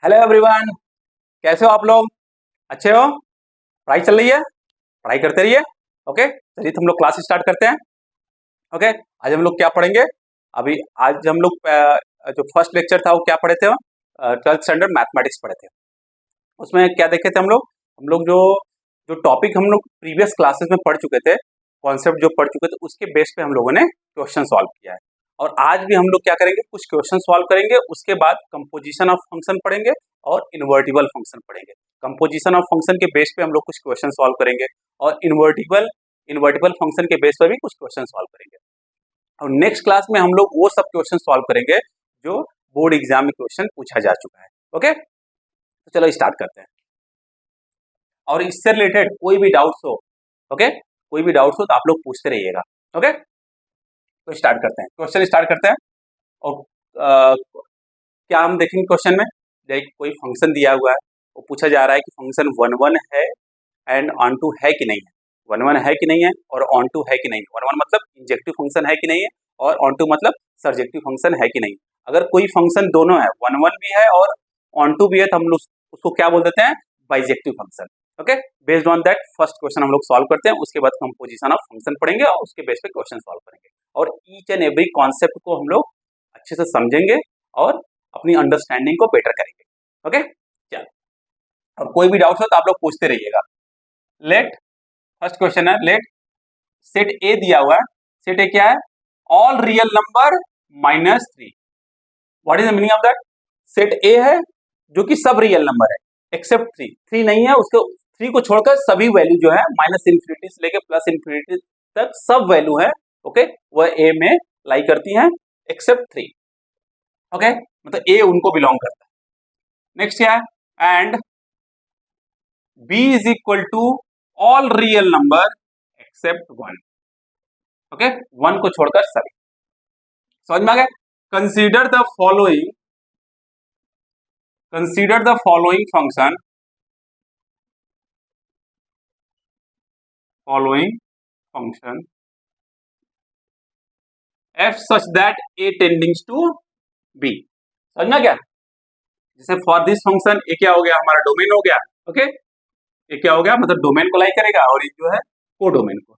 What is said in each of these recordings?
Hello everyone, कैसे हो आप लोग? अच्छे हो? पढ़ाई चल रही है? पढ़ाई करते रहिए। ओके, चलिए तो हम लोग क्लास स्टार्ट करते हैं। ओके, आज हम लोग क्या पढ़ेंगे? अभी आज हम लोग जो फर्स्ट लेक्चर था वो क्या पढ़े थे? 12th स्टैंडर्ड मैथमेटिक्स पढ़े थे। उसमें क्या देखे थे हम लोग जो जो टॉपिक हम लोग प्रीवियस क्लासेस में पढ़ चुके थे, कॉन्सेप्ट जो पढ़ चुके थे, उसके बेस पे हम लोगों ने क्वेश्चन सॉल्व किया है। और आज भी हम लोग क्या करेंगे, कुछ क्वेश्चन सॉल्व करेंगे, उसके बाद कंपोजिशन ऑफ फंक्शन पढ़ेंगे और इन्वर्टिबल फंक्शन पढ़ेंगे। कंपोजिशन ऑफ फंक्शन के बेस पे हम लोग कुछ क्वेश्चन सॉल्व करेंगे और इन्वर्टिबल इन्वर्टिबल फंक्शन के बेस पर भी कुछ क्वेश्चन सॉल्व करेंगे। और नेक्स्ट क्लास में हम लोग वो सब क्वेश्चन सॉल्व करेंगे जो बोर्ड एग्जाम में क्वेश्चन पूछा जा चुका है। ओके, तो चलो स्टार्ट करते हैं। और इससे रिलेटेड कोई भी डाउट्स हो, ओके, कोई भी डाउट्स हो तो आप लोग पूछते रहिएगा। ओके, तो स्टार्ट करते हैं, क्वेश्चन स्टार्ट करते हैं। और क्या हम देखेंगे क्वेश्चन में, जैसे कोई फंक्शन दिया हुआ है, वो पूछा जा रहा है कि फंक्शन वन वन है एंड ऑन टू है कि नहीं है। वन वन है कि नहीं है और ऑन टू है कि नहीं है। वन वन मतलब इंजेक्टिव फंक्शन है कि नहीं है और ऑन टू मतलब सर्जेक्टिव फंक्शन है कि नहीं। अगर कोई फंक्शन दोनों है, वन वन भी है और ऑन टू भी है, तो हम लोग उसको क्या बोल देते हैं? Bijective function. Okay, based on that first question हम लोग सॉल्व करते हैं, उसके बाद कंपोजिशन ऑफ फंक्शन पढ़ेंगे और उसके बेस पे क्वेश्चन सॉल्व करेंगे। और ईच एंड एवरी कॉन्सेप्ट को हम लोग अच्छे से समझेंगे और अपनी अंडरस्टैंडिंग को बेटर करेंगे। ओके, चलो, और कोई भी डाउट हो तो आप लोग पूछते रहिएगा। लेट, फर्स्ट क्वेश्चन है, लेट सेट ए दिया हुआ है। सेट ए क्या है? All real number -3। What is the meaning of that? Set ए है जो कि सब रियल नंबर है एक्सेप्ट 3। 3 नहीं है, उसके 3 को छोड़कर सभी वैल्यू जो है -इंफिनिटी से लेकर +इंफिनिटी तक सब वैल्यू है, ओके, वह ए में लाई करती हैं एक्सेप्ट 3। ओके, मतलब ए उनको बिलोंग करता है। नेक्स्ट क्या है? And b is equal to all real number except 1। Okay, 1 को छोड़कर सभी। समझ में आ गया? Consider the following function f such that a tending to b। समझ में आ गया? जैसे फॉर दिस फंक्शन ए क्या हो गया? हमारा डोमेन हो गया। ओके, ये क्या हो गया? मतलब डोमेन को लाई करेगा और ये जो है को डोमेन को।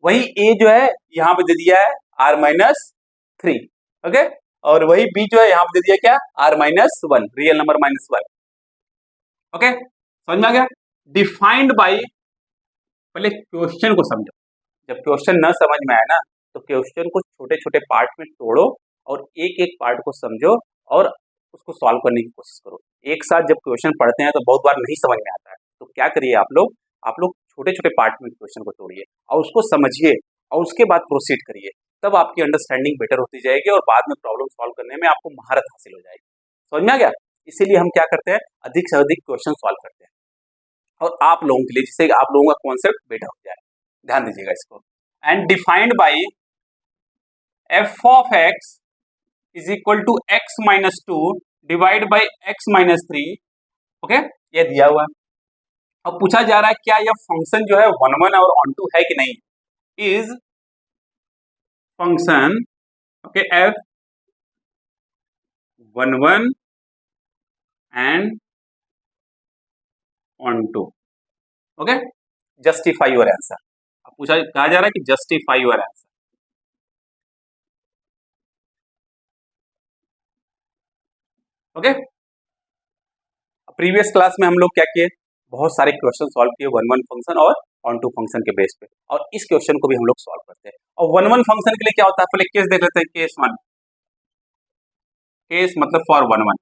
वही ए जो है यहाँ पे दे दिया है r-3। ओके, और वही बी जो है यहाँ पे दे दिया क्या? r-1, real number -1। ओके, समझ में आ गया? डिफाइंड बाई, पहले क्वेश्चन को समझो। जब क्वेश्चन न समझ में आए ना, तो क्वेश्चन को छोटे छोटे पार्ट में तोड़ो और एक एक पार्ट को समझो और उसको सॉल्व करने की कोशिश करो। एक साथ जब क्वेश्चन पढ़ते हैं तो बहुत बार नहीं समझ में आता है, तो क्या करिए आप लोग छोटे छोटे पार्ट में क्वेश्चन को तोड़िए और उसको समझिए और उसके बाद प्रोसीड करिए। तब आपकी अंडरस्टैंडिंग बेटर होती जाएगी और बाद में प्रॉब्लम सॉल्व करने में आपको महारत हासिल हो जाएगी। समझ में आ गया? इसीलिए हम क्या करते हैं, अधिक से अधिक क्वेश्चन सॉल्व करते हैं और आप लोगों के लिए, जिससे आप लोगों का कॉन्सेप्ट बेटर हो जाए। ध्यान दीजिएगा इसको। And defined by f of x is equal to x-2 divide by x-3। Okay, ये दिया हुआ है। अब पूछा जा रहा है क्या यह फंक्शन जो है वन वन और ऑन टू है कि नहीं। Is function, okay, f one one and onto. Okay, justify your answer. अब कहा जा रहा है कि justify your answer. Okay, previous class में हम लोग क्या किए, बहुत सारे क्वेश्चन सॉल्व किए वन वन फंक्शन और ऑन टू फंक्शन के बेस पे, और इस क्वेश्चन को भी हम लोग सॉल्व करते हैं। और वन वन फंक्शन के लिए क्या होता है, पहले केस देख लेते हैं। केस 1, केस मतलब फॉर वन वन,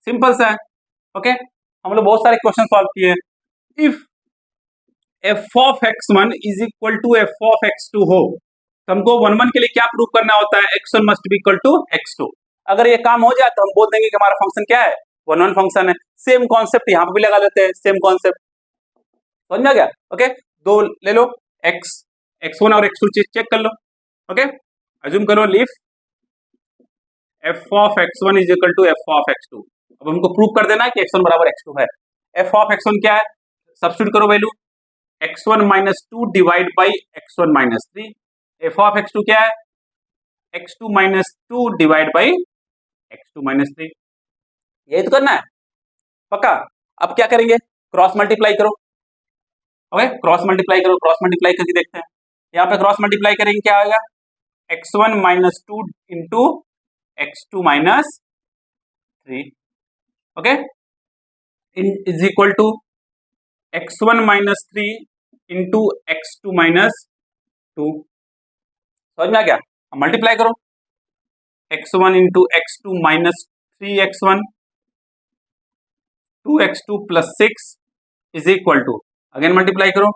सिंपल सा है। ओके, हम लोग बहुत सारे क्वेश्चन सॉल्व किए। If f of x1 is equal to f of x2 हो, तो हमको वन वन के लिए क्या प्रूव करना होता है? x1 must be equal to x2। अगर ये काम हो जाए तो हम बोल देंगे कि हमारा फंक्शन क्या है? वन वन फंक्शन है। सेम कॉन्सेप्ट यहाँ पे भी लगा देते हैं, सेम कॉन्सेप्ट। समझ में आ गया? ओके, दो ले लो, x1 और x2 चेक कर लो। ओके, अज्यूम करो लीफ f of x1 is equal to f of x2। अब हमको प्रूव कर देना है कि x1 बराबर x2 है। f of x1 क्या है? सब्स्टिट्यूट करो value, x1 - 2 divide by x1 - 3। f of x2 क्या है? x2 - 2 divide by x2 - 3। यही तो करना है पक्का। अब क्या करेंगे, क्रॉस मल्टीप्लाई करो। ओके, क्रॉस मल्टीप्लाई करो, क्रॉस मल्टीप्लाई करके देखते हैं। यहाँ पे क्रॉस मल्टीप्लाई करेंगे, क्या आएगा, x1 minus two into x2 minus 3, okay, is equal to x1 minus 3 into x2 minus 2। समझ में आ गया। अब मल्टीप्लाई करो, x1 इंटू x2 minus 3x1 2x2 plus 6 is equal to, again multiply करो,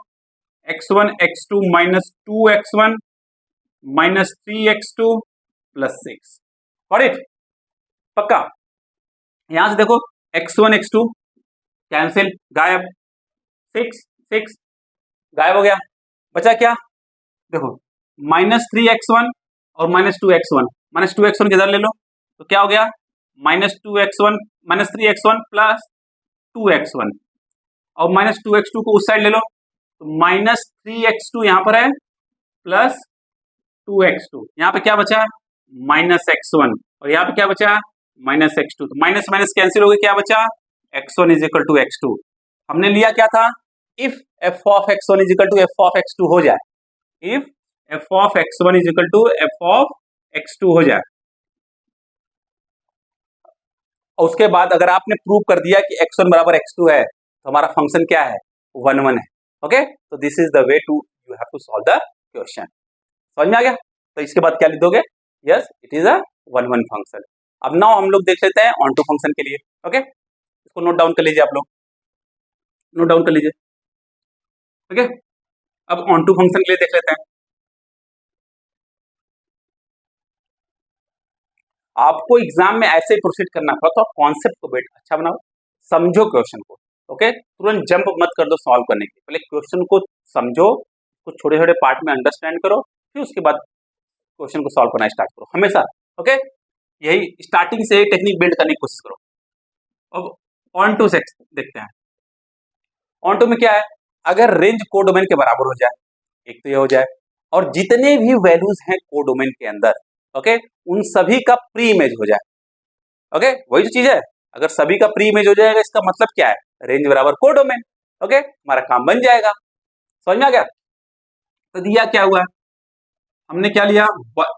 x1 x2 minus 2x1 minus 3x2 plus 6। Got it, पक्का। यहां से देखो x1 x2 कैंसिल, गायब, 6 6 गायब हो गया, बचा क्या, देखो माइनस 3x1 और माइनस 2x1, माइनस 2x1 किधर ले लो, तो क्या हो गया, minus 2x1 minus 3x1 plus 2x1, और माइनस 2x2 को उस साइड ले लो, तो माइनस 3x2 यहां पर है प्लस 2x2, यहां पे क्या बचा, माइनस x1, और यहां पे क्या बचा, माइनस x2, तो माइनस माइनस कैंसिल हो गया, क्या बचा, x1 is equal to x2। हमने लिया क्या था, if f of x1 is equal to f of x2 हो जाए, if f of x1 is equal to f of x2 हो जाए, और उसके बाद अगर आपने प्रूव कर दिया कि x1 बराबर x2 है, तो हमारा फंक्शन क्या है, 1 1 है। ओके, तो this is the way to you have to solve the question. समझ में आ गया। तो इसके बाद क्या लिख दोगे, yes it is a 1 1 function. अब नाउ हम लोग देख लेते हैं ऑन टू फंक्शन के लिए। ओके, इसको नोट डाउन कर लीजिए, आप लोग नोट डाउन कर लीजिए। ओके, अब ऑन टू फंक्शन के लिए देख लेते हैं। आपको एग्जाम में ऐसे ही प्रोसीड करना पड़ा, तो कॉन्सेप्ट को बेट अच्छा बनाओ, समझो क्वेश्चन को। ओके, तुरंत जंप मत कर दो सॉल्व करने के, पहले क्वेश्चन को समझो, कुछ छोटे छोटे पार्ट में अंडरस्टैंड करो, फिर उसके बाद क्वेश्चन को सॉल्व करना स्टार्ट करो हमेशा। ओके, यही स्टार्टिंग से टेक्निक बिल्ड करने की कोशिश करो। अब ऑन टू सेक्स देखते हैं। ऑन टू में क्या है, अगर रेंज कोडोमेन के बराबर हो जाए, एक तो ये हो जाए, और जितने भी वैल्यूज हैं कोडोमेन के अंदर, ओके, उन सभी का प्री इमेज हो जाए। ओके, वही जो चीज है, अगर सभी का प्री इमेज हो जाएगा, इसका मतलब क्या है, रेंज बराबर कोडोमेन। ओके, हमारा काम बन जाएगा। समझ में आ गया। तो दिया क्या हुआ, हमने क्या लिया,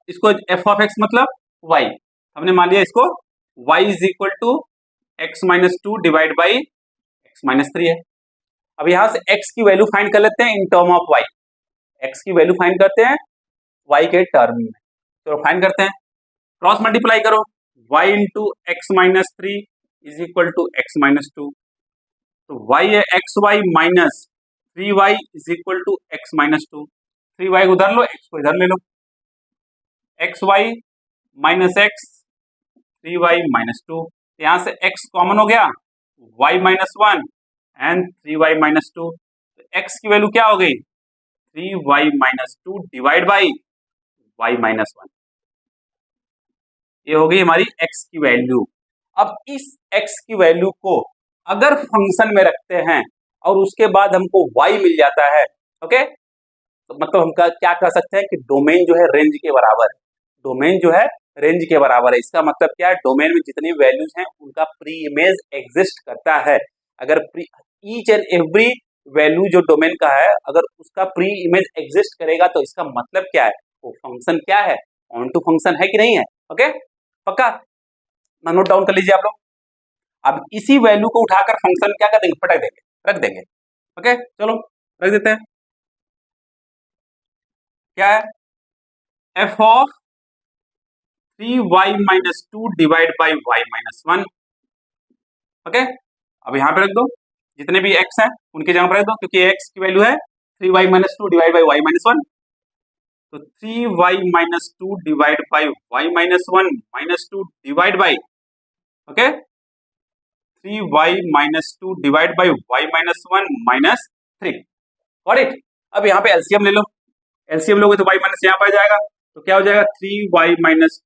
इसको एफ ऑफ एक्स मतलब वाई, हमने मान लिया इसको y is equal to x minus two divide by x minus three है। अब यहां से x की वैल्यू फाइंड कर लेते हैं in term of y, x की वैल्यू फाइंड करते हैं y के टर्म में, तो फाइंड करते हैं, क्रॉस मल्टीप्लाई करो, y into x minus three is equal to x minus two, तो y है x y minus three y is equal to x minus two, three y उधर लो, x को इधर ले लो, x y minus x three y minus two, यहां से x कॉमन हो गया, y minus one and three y minus two, x की वैल्यू क्या हो गई, three y minus two divide by y minus one, ये हो गई हमारी x की वैल्यू। अब इस x की वैल्यू को अगर फंक्शन में रखते हैं और उसके बाद हमको y मिल जाता है, ओके, तो मतलब हम क्या कह सकते हैं कि डोमेन जो है रेंज के बराबर है, डोमेन जो है रेंज के बराबर है। इसका मतलब क्या है, डोमेन में जितनी वैल्यूज हैं उनका प्री इमेज एग्जिस्ट करता है। अगर ईच एंड एवरी वैल्यू जो डोमेन का है, अगर उसका प्री इमेज एग्जिस्ट करेगा, तो इसका मतलब क्या है, वो फंक्शन क्या है, ऑन टू फंक्शन है कि नहीं है। ओके, पक्का ना, नोट डाउन कर लीजिए आप लोग। अब इसी वैल्यू को उठाकर फंक्शन क्या कर देंगे, पटक देंगे, रख देंगे। ओके, चलो रख देते हैं, क्या है, f of three y minus two divide by y minus one. Okay, अब यहां पे रख दो, जितने भी x हैं उनकी जगह पर रख दो, क्योंकि x की वैल्यू है three y minus two divide by y minus one, तो three y minus two divide by y minus one minus two divide by, okay, three y minus two divide by y minus one minus three. Got it. अब यहाँ पे LCM ले लो, LCM लोगे तो Y minus यहाँ पर आ जाएगा, तो क्या हो जाएगा, three y minus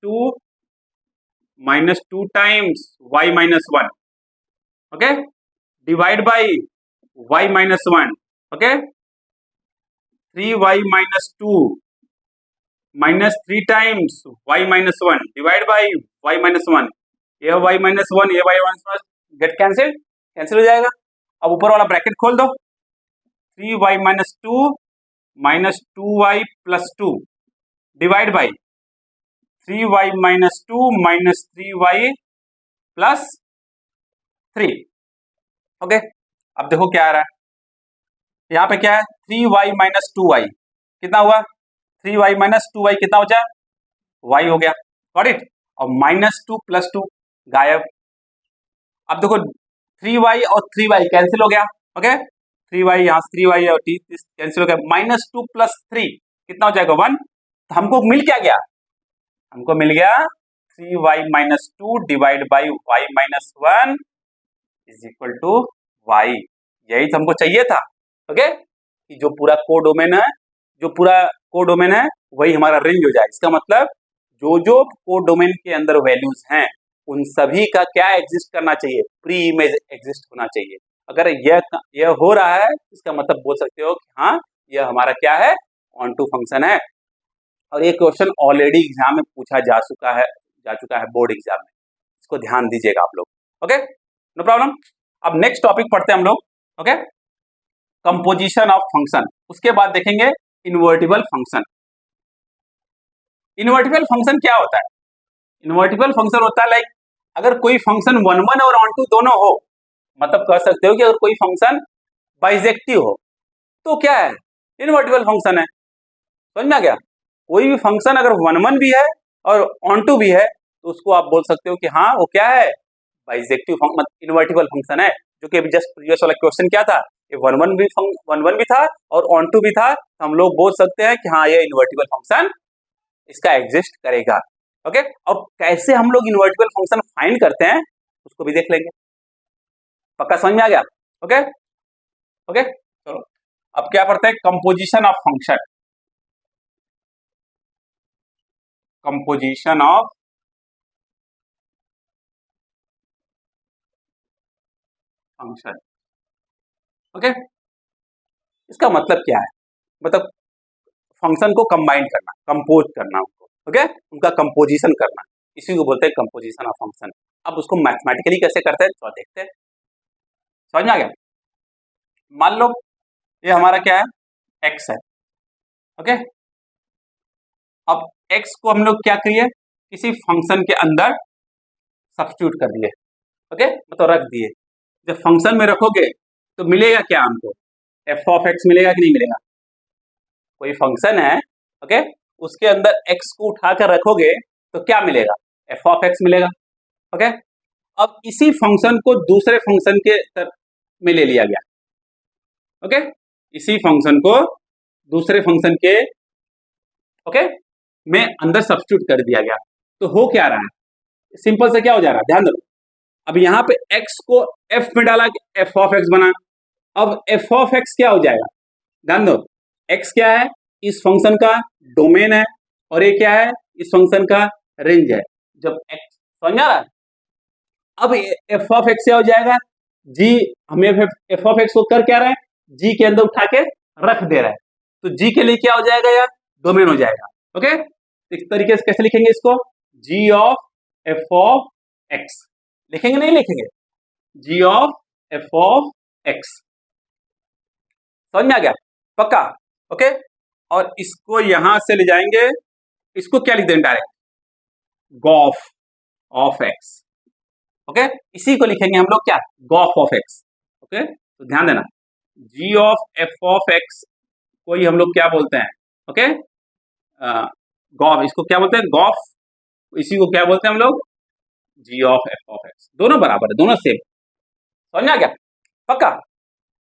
two times y minus one, okay, divide by y minus one, okay, three y minus two minus three times y minus one divide by y minus one, a y minus one, a y minus get cancel, cancel हो जाएगा। अब ऊपर वाला bracket खोल दो, 3y minus two y plus two divide by 3y minus two minus 3y plus 3। Okay, अब देखो क्या आ रहा है, यहाँ पे क्या है 3y माइनस टू वाई, कितना हुआ 3y माइनस टू वाई कितना हो जाए y हो गया, गॉट इट। और माइनस टू प्लस टू गायब। अब देखो 3y और 3y कैंसिल हो गया, ओके 3y यहाँ 3y और t कैंसिल हो गया, माइनस टू प्लस थ्री कितना हो जाएगा 1। तो हमको मिल क्या गया, हमको मिल गया 3y minus two divide by y minus one is equal to y। यही तो हमको चाहिए था, ओके कि जो पूरा कोडोमेन है, जो पूरा कोडोमेन है वही हमारा रेंज हो जाए। इसका मतलब जो जो कोडोमेन के अंदर वैल्यूज हैं उन सभी का क्या एग्जिस्ट करना चाहिए, प्री इमेज एग्जिस्ट होना चाहिए। अगर यह हो रहा है इसका मतलब बोल सकते हो कि हाँ यह हमारा क्या है, ऑन टू फंक्शन है। और ये क्वेश्चन ऑलरेडी एग्जाम में पूछा जा चुका है बोर्ड एग्जाम में, इसको ध्यान दीजिएगा आप लोग, ओके नो प्रॉब्लम। अब नेक्स्ट टॉपिक पढ़ते हैं हम लोग, ओके कंपोजिशन ऑफ फंक्शन, उसके बाद देखेंगे इन्वर्टिबल फंक्शन। इन्वर्टिबल फंक्शन क्या होता है, इन्वर्टिबल फंक्शन होता है लाइक अगर कोई फंक्शन वन वन और ऑन टू दोनों हो, मतलब कह सकते हो कि अगर कोई फंक्शन बाइजेक्टिव हो तो क्या है, इन्वर्टिबल फंक्शन है। समझ में आ गया, कोई भी फंक्शन अगर वन वन भी है और ऑन टू भी है तो उसको आप बोल सकते हो कि हाँ वो क्या है, बाइजेक्टिव मतलब इन्वर्टिबल फंक्शन है। जो कि अभी जस्ट प्रीवियस वाला क्वेश्चन क्या था, ये वन वन भी था और ऑन टू भी था, तो हम लोग बोल सकते हैं कि हाँ ये इन्वर्टिबल फंक्शन इसका एग्जिस्ट करेगा, ओके। और कैसे हम लोग इन्वर्टिबल फंक्शन फाइंड करते हैं उसको भी देख लेंगे, पक्का समझ में आ गया, ओके ओके चलो अब क्या पढ़ते हैं, composition of function. Composition of function, okay इसका मतलब क्या है, मतलब फंक्शन को कंबाइन करना, कंपोज करना उनको, ओके उनका कंपोजिशन करना, इसी को बोलते हैं कंपोजिशन ऑफ फंक्शन। अब उसको मैथमेटिकली कैसे करते हैं तो देखते हैं, समझ में आ गया। मान लो ये हमारा क्या है, एक्स है, ओके अब एक्स को हम लोग क्या करिए, किसी फंक्शन के अंदर सब्स्टिट्यूट कर दिए, ओके मतलब रख दिए। जब फंक्शन में रखोगे तो मिलेगा क्या हमको, एफ ऑफ एक्स मिलेगा कि नहीं मिलेगा। कोई फंक्शन है, ओके उसके अंदर एक्स को उठाकर रखोगे तो क्या मिलेगा, एफ ऑफ एक्स मिलेगा, ओके। अब इसी फंक्शन को दूसरे फंक्शन के में ले लिया गया, ओके इसी फंक्शन को दूसरे फंक्शन के ओके में अंदर सब्स्टिट्यूट कर दिया गया, तो हो क्या रहा है, सिंपल से क्या हो जा रहा है, ध्यान दो। अब यहाँ पे x को f में डाला, एफ ऑफ एक्स बना। अब एफ ऑफ एक्स क्या हो जाएगा, ध्यान दो, x क्या है, इस फंक्शन का डोमेन है और ये क्या है, इस फंक्शन का रेंज है। जब x समझ आ रहा है, अब एफ ऑफ एक्स क्या हो जाएगा, g हमें एफ ऑफ एक्स को कर क्या रहा है, g के अंदर उठा के रख दे रहा है, तो g के लिए क्या हो जाएगा यार, डोमेन हो जाएगा, ओके। इस तरीके से कैसे लिखेंगे इसको, g of F of x लिखेंगे, नहीं लिखेंगे, g of F of X, समझ में आ गया, पक्का, ओके। और इसको यहां से ले जाएंगे, इसको क्या लिख देंगे direct, Gauff of x, okay इसी को लिखेंगे हम लोग क्या, गॉफ ऑफ एक्स, ओके तो ध्यान देना, g of F of x को ही हम लोग क्या बोलते हैं, ओके गॉफ, इसको क्या बोलते हैं गॉफ, इसी को क्या बोलते हैं हम लोग, g of F of x, दोनों बराबर है, दोनों सेम, समझ में आ गया, पक्का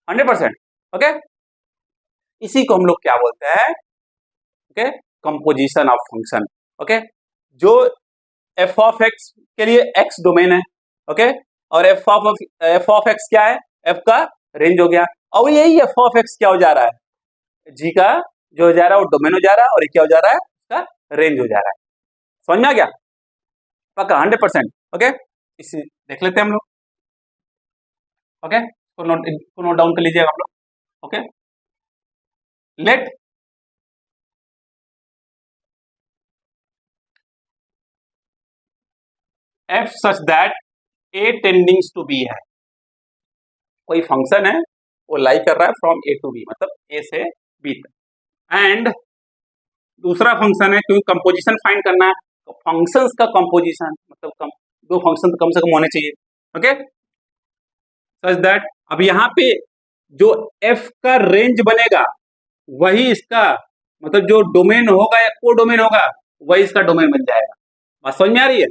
100%, ओके। इसी को हम लोग क्या बोलते हैं, okay composition of function, okay जो एफ ऑफ एक्स के लिए एक्स डोमेन है, ओके और एफ ऑफ एक्स क्या है, एफ का रेंज हो गया। और यही एफ ऑफ एक्स क्या हो जा रहा है, जी का जो हो जा रहा है वो डोमेन हो जा रहा है, और ये क्या हो जा रहा है, उसका रेंज हो जा रहा है, समझ में आ गया, पक्का 100%, ओके इसी देख लेते हैं हम लोग, ओके तो नोट डाउन कर लीजिएगा आप लोग, okay let f such that A टेंडिंग्स to B है, कोई फंक्शन है वो लाई कर रहा है फ्रॉम ए टू बी, मतलब ए से बी तक। एंड दूसरा फंक्शन है, क्योंकि कंपोजिशन फाइंड करना है, तो फंक्शंस का कंपोजिशन मतलब दो फंक्शन तो कम से कम होने चाहिए। ओके, सच दैट अब यहाँ पे जो एफ का रेंज बनेगा वही इसका मतलब जो डोमेन होगा या को डोमेन होगा वही इसका डोमेन बन जाएगा। बात समझ में आ रही है?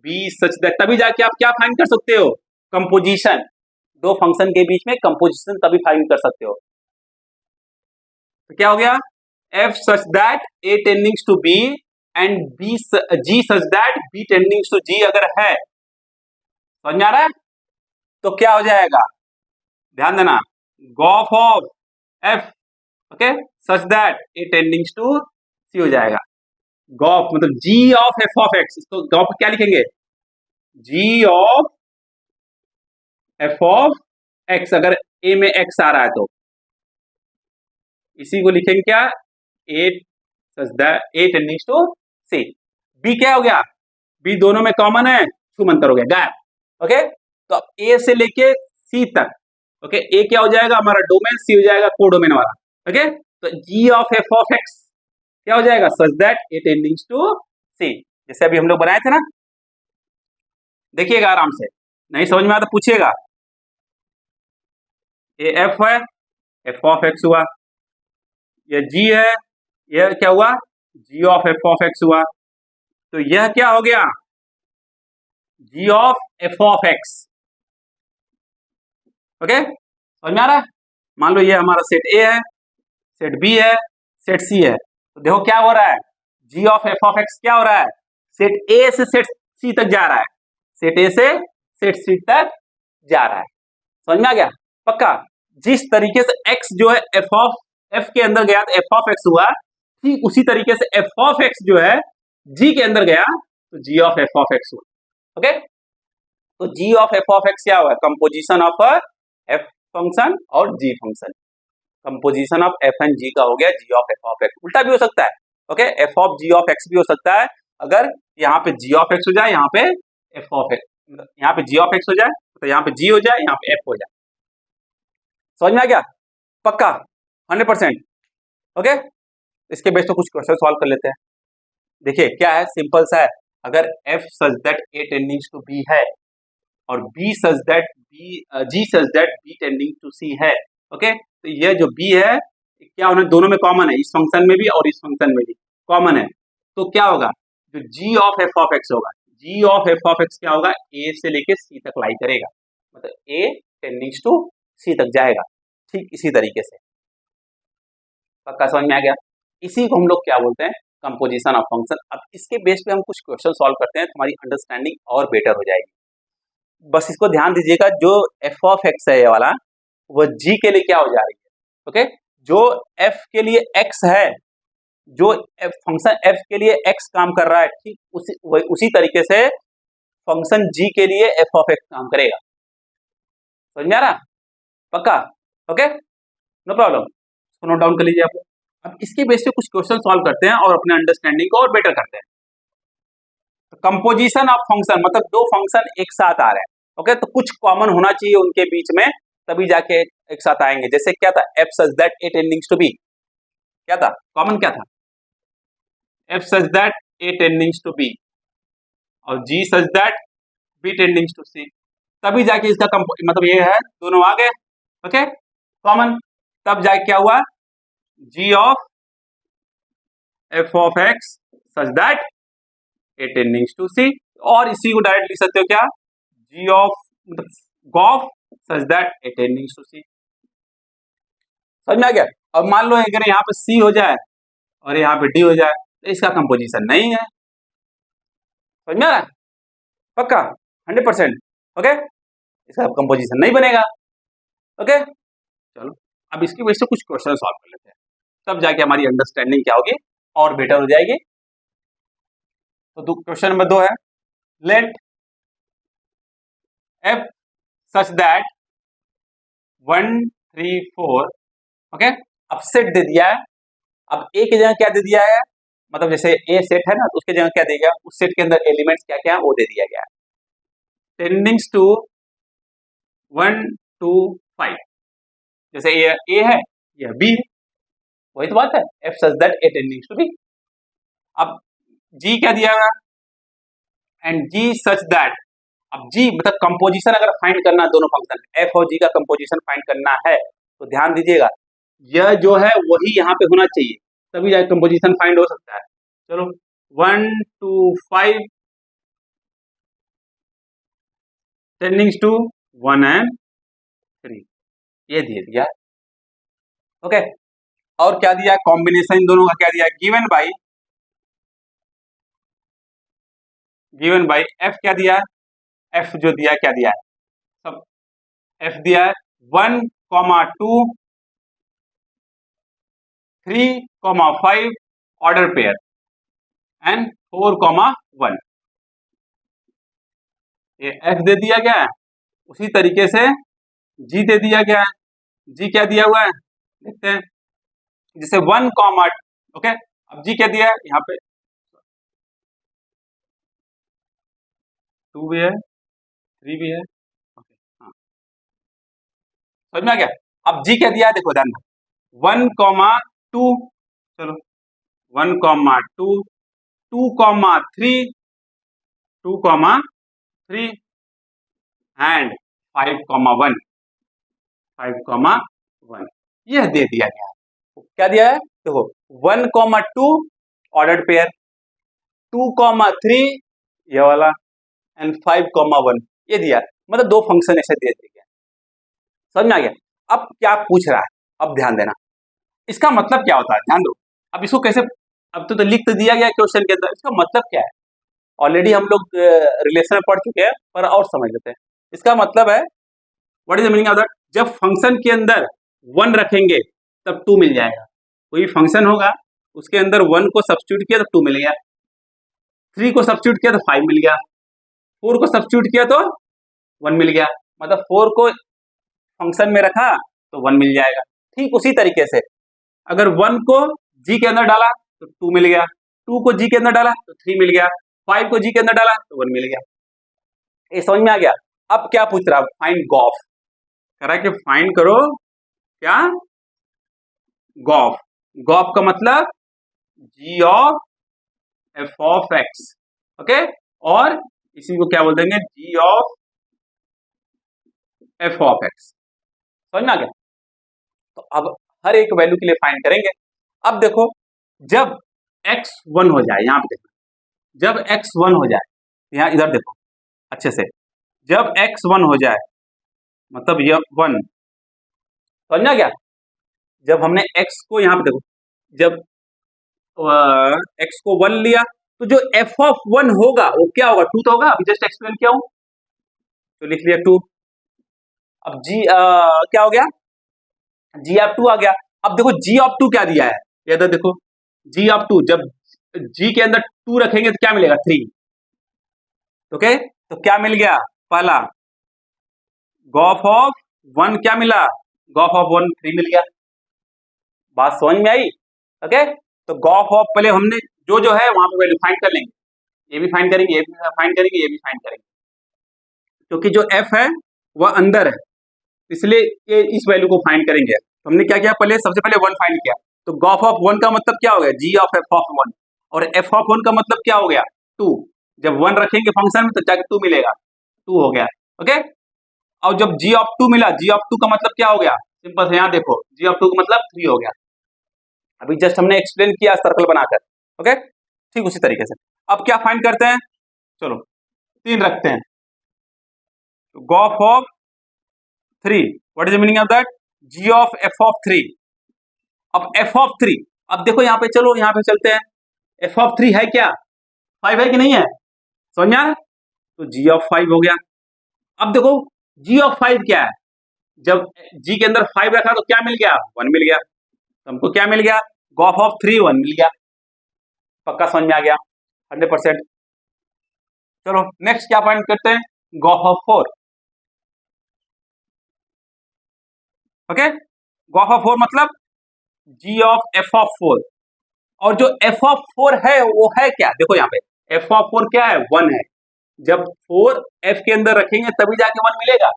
बी सच दैट, तभी जाके आप क्या फाइंड कर सकते हो? कंपोजिशन, दो फंक्शन के बीच में कंपोजिशन तभी फाइंड कर सकते हो। तो क्या हो गया? F such that A टेंडिंग्स to b and b ji such that B टेंडिंग्स to g अगर है, समझ में आ रहा है? तो क्या हो जाएगा, ध्यान देना, gof of f, okay, such that A टेंडिंग्स to c हो जाएगा। गॉफ मतलब जी ऑफ एफ ऑफ एक्स, इसको गॉफ क्या लिखेंगे? G of F of x, अगर ए में एक्स आ रहा है तो इसी को लिखेंगे क्या? A such that A टेंडिंग्स to c. B क्या हो गया? बी दोनों में कॉमन है, छूमंतर हो गया, गायब। ओके, तो अब ए से लेके सी तक, ओके, ए क्या हो जाएगा हमारा डोमेन, सी हो जाएगा कोडोमेन वाला। ओके, तो G of F of x क्या हो जाएगा? सच दैट ए टेंडिंग्स टू सी, जैसे अभी हम लोग बनाए थे ना, देखिएगा आराम से, नहीं समझ में आया तो पूछिएगा। ये एफ है, एफ ऑफ एक्स हुआ, ये जी है, यह क्या हुआ? जी ऑफ एफ ऑफ एक्स हुआ, तो यह क्या हो गया? जी of F of x. Okay, समझ में आ रहा है? मान लो ये हमारा सेट ए है, सेट बी है, सेट सी है, तो देखो क्या हो रहा है, जी ऑफ एफ ऑफ एक्स क्या हो रहा है? सेट ए से सेट सी तक जा रहा है, सेट ए से सेट सी तक जा रहा है। समझ में आ गया? पक्का? जिस तरीके से एक्स जो है एफ ऑफ एफ के अंदर गया तो एफ ऑफ एक्स हुआ, ठीक उसी तरीके से एफ ऑफ एक्स जो है जी के अंदर गया तो G of F of x हुआ। ओके, तो G of F of x क्या हुआ? कंपोजिशन ऑफ एफ फंक्शन और G function, composition of F and G का हो गया जी ऑफ एफ ऑफ एक्स। उल्टा भी हो सकता है, okay, F of ji of X भी हो सकता है, अगर यहाँ पे जी ऑफ एक्स हो जाए, यहाँ पे एफ ऑफ एक्स, यहाँ पे जी ऑफ एक्स हो जाए तो यहाँ पे जी हो जाए, यहाँ पे एफ हो जाए। समझ में आ गया? पक्का 100%? ओके, इसके बेस पे कुछ क्वेश्चन सॉल्व कर लेते हैं। देखिए क्या है, सिंपल सा है, अगर F such that A टेंडिंग्स to B है और B such that B ji such that B tending to C है, ओके, तो ये जो बी है क्या होना, दोनों में कॉमन है, इस फंक्शन में भी और इस फंक्शन में भी कॉमन है, तो क्या होगा? जो जी ऑफ एफ ऑफ एक्स होगा, जी ऑफ एफ ऑफ एक्स क्या होगा? ए से लेके सी तक लाई करेगा, मतलब ए टेंडिंग्स टू सी तक जाएगा, ठीक इसी तरीके से। पक्का समझ में आ गया? इसी को हम लोग क्या बोलते हैं? Composition of function. अब इसके बेस पे हम कुछ क्वेश्चन सॉल्व करते हैं, तुम्हारी अंडरस्टैंडिंग और बेटर हो जाएगी। बस इसको ध्यान दीजिएगा, जो एफ ऑफ एक्स है ये वाला, वो जी के लिए क्या हो जा रही है? ओके, जो एफ के लिए एक्स है, जो फंक्शन एफ के लिए एक्स काम कर रहा है, ठीक उसी तरीके से फंक्शन जी के लिए एफ ऑफ एक्स काम करेगा। समझ में आ रहा? पक्का? Okay, no problem, note down कर लीजिए आप। अब इसके बेस पे कुछ क्वेश्चन सॉल्व करते हैं और अपने अंडरस्टैंडिंग को और बेटर करते हैं। कंपोजिशन ऑफ फंक्शन मतलब दो फंक्शन एक साथ आ रहे हैं, ओके, तो कुछ कॉमन होना चाहिए उनके बीच में, तभी जाके एक साथ आएंगे। जैसे क्या था? F such that A टेंडिंग्स to B, क्या था कॉमन? क्या था? F such that A टेंडिंग्स to B और G such that B टेंडिंग्स to C, तभी जाके इसका मतलब ये है, दोनों आ गए, ओके, कॉमन, तब जाके क्या हुआ? जी of F of X such that A टेंडिंग्स to C, और इसी को डायरेक्ट लिख सकते हो क्या? जी ऑफ मतलब gof such that A टेंडिंग्स to C. समझ में आ गया? अब मान लो अगर यहाँ पे सी हो जाए और यहाँ पे डी हो जाए तो इसका कंपोजिशन नहीं है। समझ में आ रहा है? पक्का 100%? ओके, इसका कंपोजिशन नहीं बनेगा। ओके, चलो अब इसकी वजह से कुछ क्वेश्चन सॉल्व कर लेते हैं, तब जाके हमारी अंडरस्टैंडिंग क्या होगी और बेटर हो जाएगी। तो क्वेश्चन नंबर 2 है, let f such that 1 3 4, okay, अब सेट दे दिया है। अब ए की जगह क्या दे दिया है? मतलब जैसे ए सेट है ना, तो उसके जगह क्या दे गया? उस सेट के अंदर एलिमेंट्स क्या क्या है वो दे दिया गया है। टेंडिंग्स टू 1 to 5, जैसे ये ए है, यह बी है, वही तो बात है, F such that A टेंडिंग्स to B. अब जी क्या दिया गया, एंड जी सच दैट, अब जी मतलब कंपोजिशन अगर फाइंड करना है दोनों फंक्शन एफ और जी का कंपोजिशन फाइंड करना है तो ध्यान दीजिएगा, यह जो है वही यहाँ पे होना चाहिए, तभी जाके कंपोजिशन फाइंड हो सकता है। चलो 1 to 5 टेंडिंग्स टू 1 and 3, ये दे दिया। ओके, और क्या दिया, कॉम्बिनेशन इन दोनों का क्या दिया, गिवन बाई एफ क्या दिया, एफ जो दिया क्या दिया है, सब एफ दिया है 1, 2, 3, 5 ऑर्डर पेयर एंड 4, 1, ये एफ दे दिया गया है। उसी तरीके से जी दे दिया गया है, जी क्या दिया हुआ है देखते हैं, जैसे 1, ओके, अब जी क्या दिया है यहाँ पे 2 भी है 3 भी है, ओके हाँ समझ में आ गया। अब जी क्या दिया है देखो ध्यान 1, 2, चलो 1, 2, 2, 3, 2, 3 एंड 5, 1, 5, 1, यह दे दिया गया है। क्या दिया है देखो 1, 2 ऑर्डर्ड पेयर, 2, 3 ये वाला एंड 5, 1 ये दिया, मतलब दो फंक्शन ऐसे दे दिए गए। समझ में आ गया। अब क्या पूछ रहा है, अब ध्यान देना, इसका मतलब क्या होता है ध्यान दो। अब इसको कैसे, अब तो लिख तो दिया गया क्वेश्चन के अंदर, इसका मतलब क्या है ऑलरेडी हम लोग रिलेशन में पढ़ चुके हैं, पर और समझ लेते हैं। इसका मतलब है what is the meaning of that, जब फंक्शन के अंदर 1 रखेंगे तब 2 मिल जाएगा, कोई फंक्शन होगा उसके अंदर 1 को सब्स्टिट्यूट किया तो 2 मिल गया, 3 को सब्स्टिट्यूट किया तो 5 मिल गया, 4 को सब्स्टिट्यूट किया तो 1 मिल गया, मतलब 4 को फंक्शन में रखा तो 1 मिल जाएगा। ठीक उसी तरीके से अगर 1 को जी के अंदर डाला तो 2 मिल गया, 2 को जी के अंदर डाला तो 3 मिल गया, 5 को जी के अंदर डाला तो 1 मिल गया। ये समझ में आ गया। अब क्या पूछ रहा है, फाइंड गॉफ, कह रहा है कि फाइंड करो क्या, गॉफ। गॉफ का मतलब जी of F of x, okay, और इसी को क्या बोल देंगे, G of F of X. समझ में आ गया। तो अब हर एक वैल्यू के लिए फाइंड करेंगे। अब देखो जब x 1 हो जाए, यहां पे देखो जब x 1 हो जाए, यहां इधर देखो अच्छे से, जब x 1 हो जाए मतलब ये 1, समझ में आ गया। जब हमने x को यहां पे देखो, जब x को 1 लिया तो जो f ऑफ 1 होगा वो क्या होगा, 2 तो होगा, अभी जस्ट एक्सप्लेन किया हूं तो लिख लिया 2। अब g क्या हो गया, g ऑफ 2 आ गया। अब देखो g ऑफ 2 क्या दिया है, ये इधर देखो g ऑफ 2, जब g के अंदर 2 रखेंगे तो क्या मिलेगा 3, ओके, तो क्या मिल गया, पहला गॉफ ऑफ 1 क्या मिला, गॉफ ऑफ 1 3 मिल गया। बात समझ में आई, ओके। तो गॉफ ऑफ पहले हमने जो है वहां पे वैल्यू फाइंड कर लेंगे, ये भी फाइंड करेंगे, ये भी फाइंड करेंगे, ये भी फाइंड करेंगे, क्योंकि जो f है वह अंदर है इसलिए ये इस वैल्यू को फाइंड करेंगे। तो हमने क्या किया, पहले सबसे पहले 1 फाइंड किया, तो गॉफ ऑफ 1 का मतलब क्या हो गया, g ऑफ f ऑफ 1, और f ऑफ 1 का मतलब क्या हो गया 2, जब 1 रखेंगे फंक्शन में तो जाके 2 मिलेगा, 2 हो गया, ओके। और जब g ऑफ 2 मिला, g ऑफ 2 का मतलब क्या हो गया, सिंपल से यहाँ देखो g ऑफ 2 का मतलब 3 हो गया, अभी जस्ट हमने एक्सप्लेन किया सर्कल बनाकर, ओके। ठीक उसी तरीके से अब क्या फाइंड करते हैं, चलो 3 रखते हैं, तो Gauff of 3, what is the meaning of that, g of f of 3। अब f ऑफ 3, अब देखो यहाँ पे, चलो यहाँ पे चलते हैं, f ऑफ 3 है क्या, 5 है कि नहीं है, समझ में आ रहा है, तो g ऑफ 5 हो गया। अब देखो g ऑफ 5 क्या है, जब g के अंदर 5 रखा तो क्या मिल गया, 1 मिल गया, तो हमको क्या मिल गया, गॉफ ऑफ 3 1 मिल गया। पक्का समझ में आ गया 100%। चलो नेक्स्ट क्या फाइंड करते हैं, gof of 4, okay. Gauff of 4 मतलब g ऑफ f ऑफ 4, और जो f ऑफ 4 है वो है क्या, देखो यहाँ पे f ऑफ 4 क्या है 1 है, जब 4 एफ के अंदर रखेंगे तभी जाके 1 मिलेगा।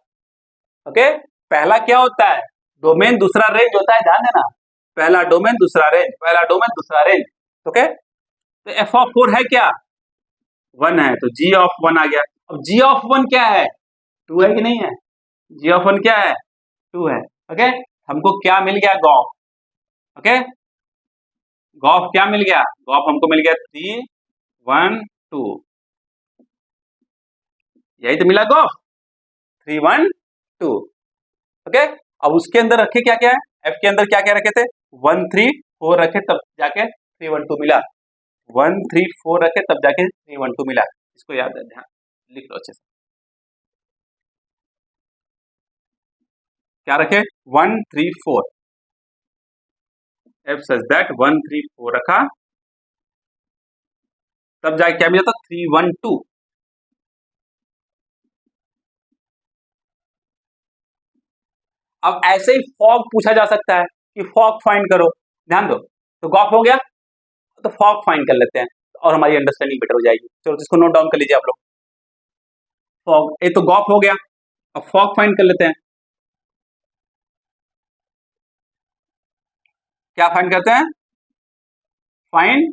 ओके, पहला क्या होता है, डोमेन दूसरा रेंज होता है, ध्यान देना, पहला डोमेन दूसरा रेंज, पहला डोमेन दूसरा रेंज। ओके, तो एफ ऑफ 4 है क्या, 1 है, तो जी ऑफ 1 आ गया। अब जी ऑफ 1 क्या है, 2 है कि नहीं है, जी ऑफ 1 क्या है, 2 है। ओके, हमको क्या मिल गया, गॉफ। ओके, गॉफ क्या मिल गया, गॉफ हमको मिल गया 3 1 2, यही तो मिला गॉफ, 3 1 2। ओके, अब उसके अंदर रखे क्या क्या है, एफ के अंदर क्या क्या रखे थे, 1 3 4 रखे तब जाके 3 1 2 मिला, 1 3 4 रखे तब जाके 3 1 2 मिला। इसको याद है, ध्यान लिख लो अच्छे से। क्या रखे, 1 3 4, एफ सच दैट 1 3 4 रखा तब जाके क्या मिला था, 3 1 2। अब ऐसे ही फॉग पूछा जा सकता है कि फॉग फाइंड करो, ध्यान दो, तो गॉफ हो गया, तो फॉग फाइंड कर लेते हैं और हमारी अंडरस्टैंडिंग बेटर हो जाएगी। चलो इसको नोट डाउन कर लीजिए आप लोग, फॉग, ये तो गॉफ हो गया, अब फॉग फाइंड कर लेते हैं। क्या फाइंड करते हैं, फाइंड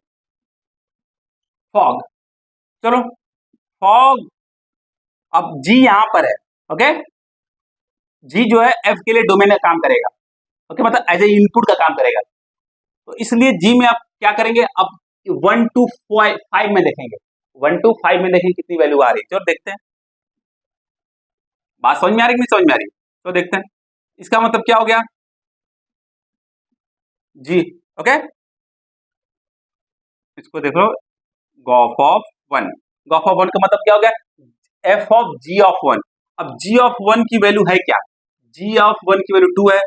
फॉग। चलो फॉग, अब जी यहां पर है। ओके, जी जो है एफ के लिए डोमेन का काम करेगा। ओके, मतलब एज ए इनपुट का काम करेगा, तो इसलिए जी में आप क्या करेंगे, अब 1 to 5 में देखेंगे, 1 to 5 में देखेंगे कितनी वैल्यू आ रही है, चलो देखते हैं, बात समझ में आ रही कि नहीं समझ में आ रही, तो देखते हैं। इसका मतलब क्या हो गया, जी। ओके, इसको देख लो, गॉफ ऑफ 1, गॉफ ऑफ 1 का मतलब क्या हो गया, एफ ऑफ जी ऑफ 1। अब जी ऑफ 1 की वैल्यू है क्या, जी ऑफ 1 की वैल्यू 2 है,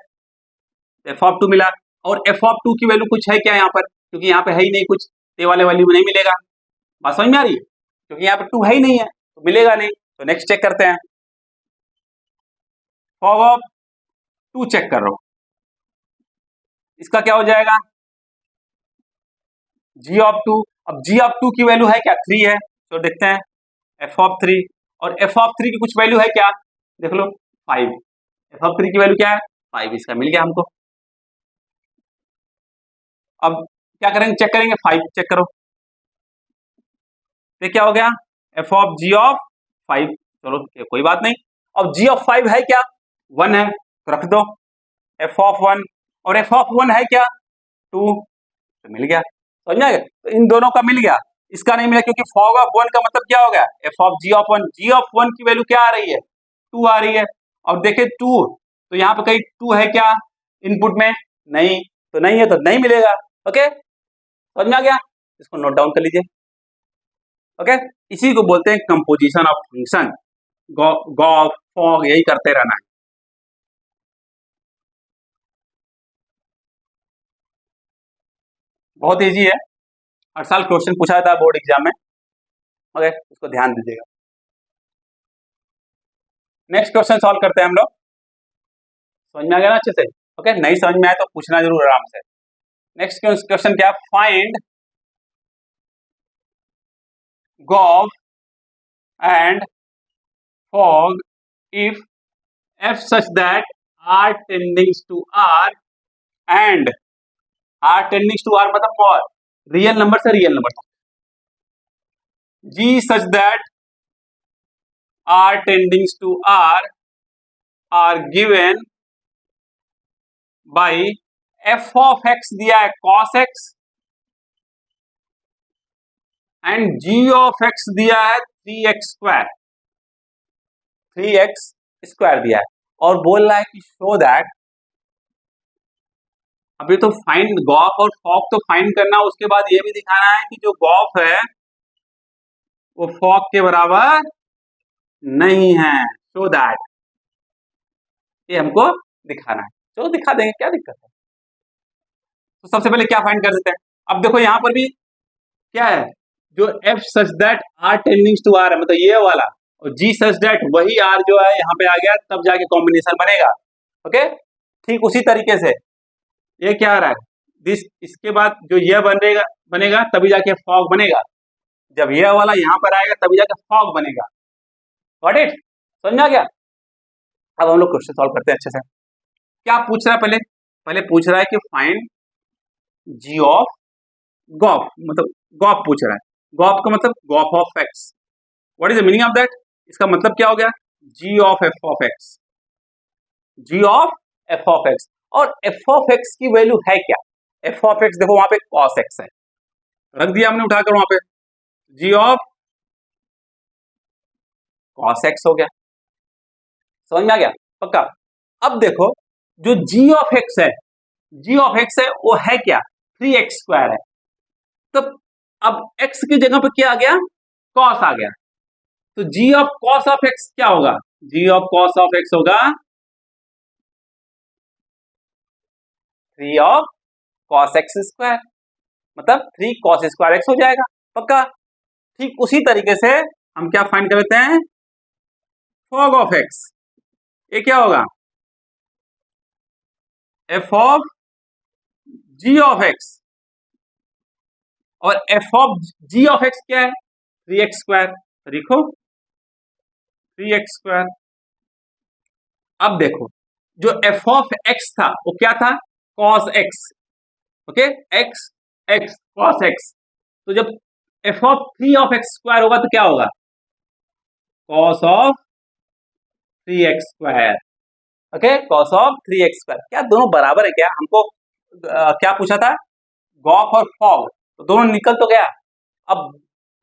एफ ऑफ 2 मिला, और एफ ऑफ 2 की वैल्यू कुछ है क्या यहाँ पर, क्योंकि यहाँ पे है ही नहीं कुछ, ये वाले वैल्यू में नहीं मिलेगा, बात समझ में आ रही है, क्योंकि यहाँ पे 2 है ही नहीं है तो मिलेगा नहीं। तो नेक्स्ट चेक करते हैं, फॉग ऑफ 2 चेक कर रहा हूं, इसका क्या हो जाएगा, जी ऑफ 2। अब जी ऑफ 2 की वैल्यू है क्या, 3 है, तो देखते हैं एफ ऑफ 3, और एफ ऑफ 3 की कुछ वैल्यू है क्या, देख लो 5, एफ ऑफ 3 की वैल्यू क्या है 5, इसका मिल गया हमको। अब क्या करेंगे, चेक करेंगे, 5 चेक करो, तो क्या हो गया, एफ ऑफ जी ऑफ 5, चलो कोई बात नहीं। अब जी ऑफ 5 है क्या, 1 है, तो रख दो एफ ऑफ 1, और एफ ऑफ 1 है क्या 2, तो मिल गया, समझ में आ गया, तो इन दोनों का मिल गया, इसका नहीं मिला, क्योंकि फॉग ऑफ 1 का मतलब क्या हो गया, f of ji of 1, g of 1 की वैल्यू क्या आ रही है 2 आ रही है, और देखे 2, तो यहाँ पे कहीं 2 है क्या इनपुट में, नहीं, तो नहीं है तो नहीं मिलेगा। ओके, समझ में आ गया, इसको नोट डाउन कर लीजिए। ओके, इसी को बोलते हैं composition of function, gof fog, यही करते रहना है। बहुत इजी है, हर साल क्वेश्चन पूछा जाता है बोर्ड एग्जाम में। ओके, इसको ध्यान दीजिएगा। नेक्स्ट क्वेश्चन सॉल्व करते हैं हम लोग, समझ में आ गया ना अच्छे से। ओके, नहीं समझ में आए तो पूछना जरूर आराम से। नेक्स्ट क्वेश्चन क्या, find gof and fog if f such that r tending to r and r tending to r मतलब और रियल नंबर से रियल नंबर तक, g such that r tending to r are given by f of x दिया है cos x and g of x दिया है 3x square, 3x square दिया है, और बोल रहा है कि शो दैट, अभी तो फाइंड गॉफ और फॉग तो फाइंड करना, उसके बाद ये भी दिखाना है कि जो गॉफ है वो फॉग के बराबर नहीं है, शो दैट, ये हमको दिखाना है। चलो दिखा देंगे, क्या दिक्कत है। तो सबसे पहले क्या फाइंड कर देते हैं, अब देखो यहां पर भी क्या है, जो f such that R tending to R है, मतलब ये वाला, और जी सच दैट वही आर जो है यहाँ पे आ गया, तब जाके कॉम्बिनेशन बनेगा। ओके, ठीक उसी तरीके से ये क्या आ रहा है, दिस, इसके बाद जो यह बनेगा बनेगा तभी जाके फॉग बनेगा, जब यह वाला यहाँ पर आएगा तभी जाकर फॉग बनेगा। Got it? समझ में आ गया? अब हम लोग क्वेश्चन सॉल्व करते हैं अच्छे से। क्या पूछ रहा है? पहले पूछ रहा है कि फाइंड जी ऑफ गॉफ, मतलब गॉफ पूछ रहा है। गॉफ का मतलब gof of X. What is the meaning of that? इसका मतलब क्या हो गया? जी of F of X. G of F of X. और एफ ऑफ एक्स की वैल्यू है क्या? एफ ऑफ एक्स देखो वहां पे कॉस एक्स है, रख दिया हमने उठाकर वहां पे, जी ऑफ कॉस एक्स हो गया। समझ में आ गया? पक्का? अब देखो जो जी ऑफ एक्स है, जी ऑफ एक्स है वो है क्या? 3x² है। तो अब x की जगह पे क्या आ गया? कॉस आ गया। तो G of cos of x क्या होगा? जी ऑफ कॉस ऑफ एक्स होगा 3 ऑफ कॉस एक्स स्क्वायर, मतलब 3 कॉस स्क्वायर एक्स हो जाएगा। पक्का? ठीक उसी तरीके से हम क्या फाइंड कर लेते हैं? Fog of X. ये क्या होगा? F of ji of X, और F of ji of x क्या है? 3x²। लिखो 3x²। अब देखो जो एफ ऑफ एक्स था वो क्या था? Cos x. Okay, x x cos x. तो जब एफ ऑफ 3 ऑफ x² होगा तो क्या होगा? Cos of 3x²। Okay, cos of 3x²। क्या दोनों बराबर है क्या? हमको क्या पूछा था? गॉफ और फॉग, तो दोनों निकल तो गया। अब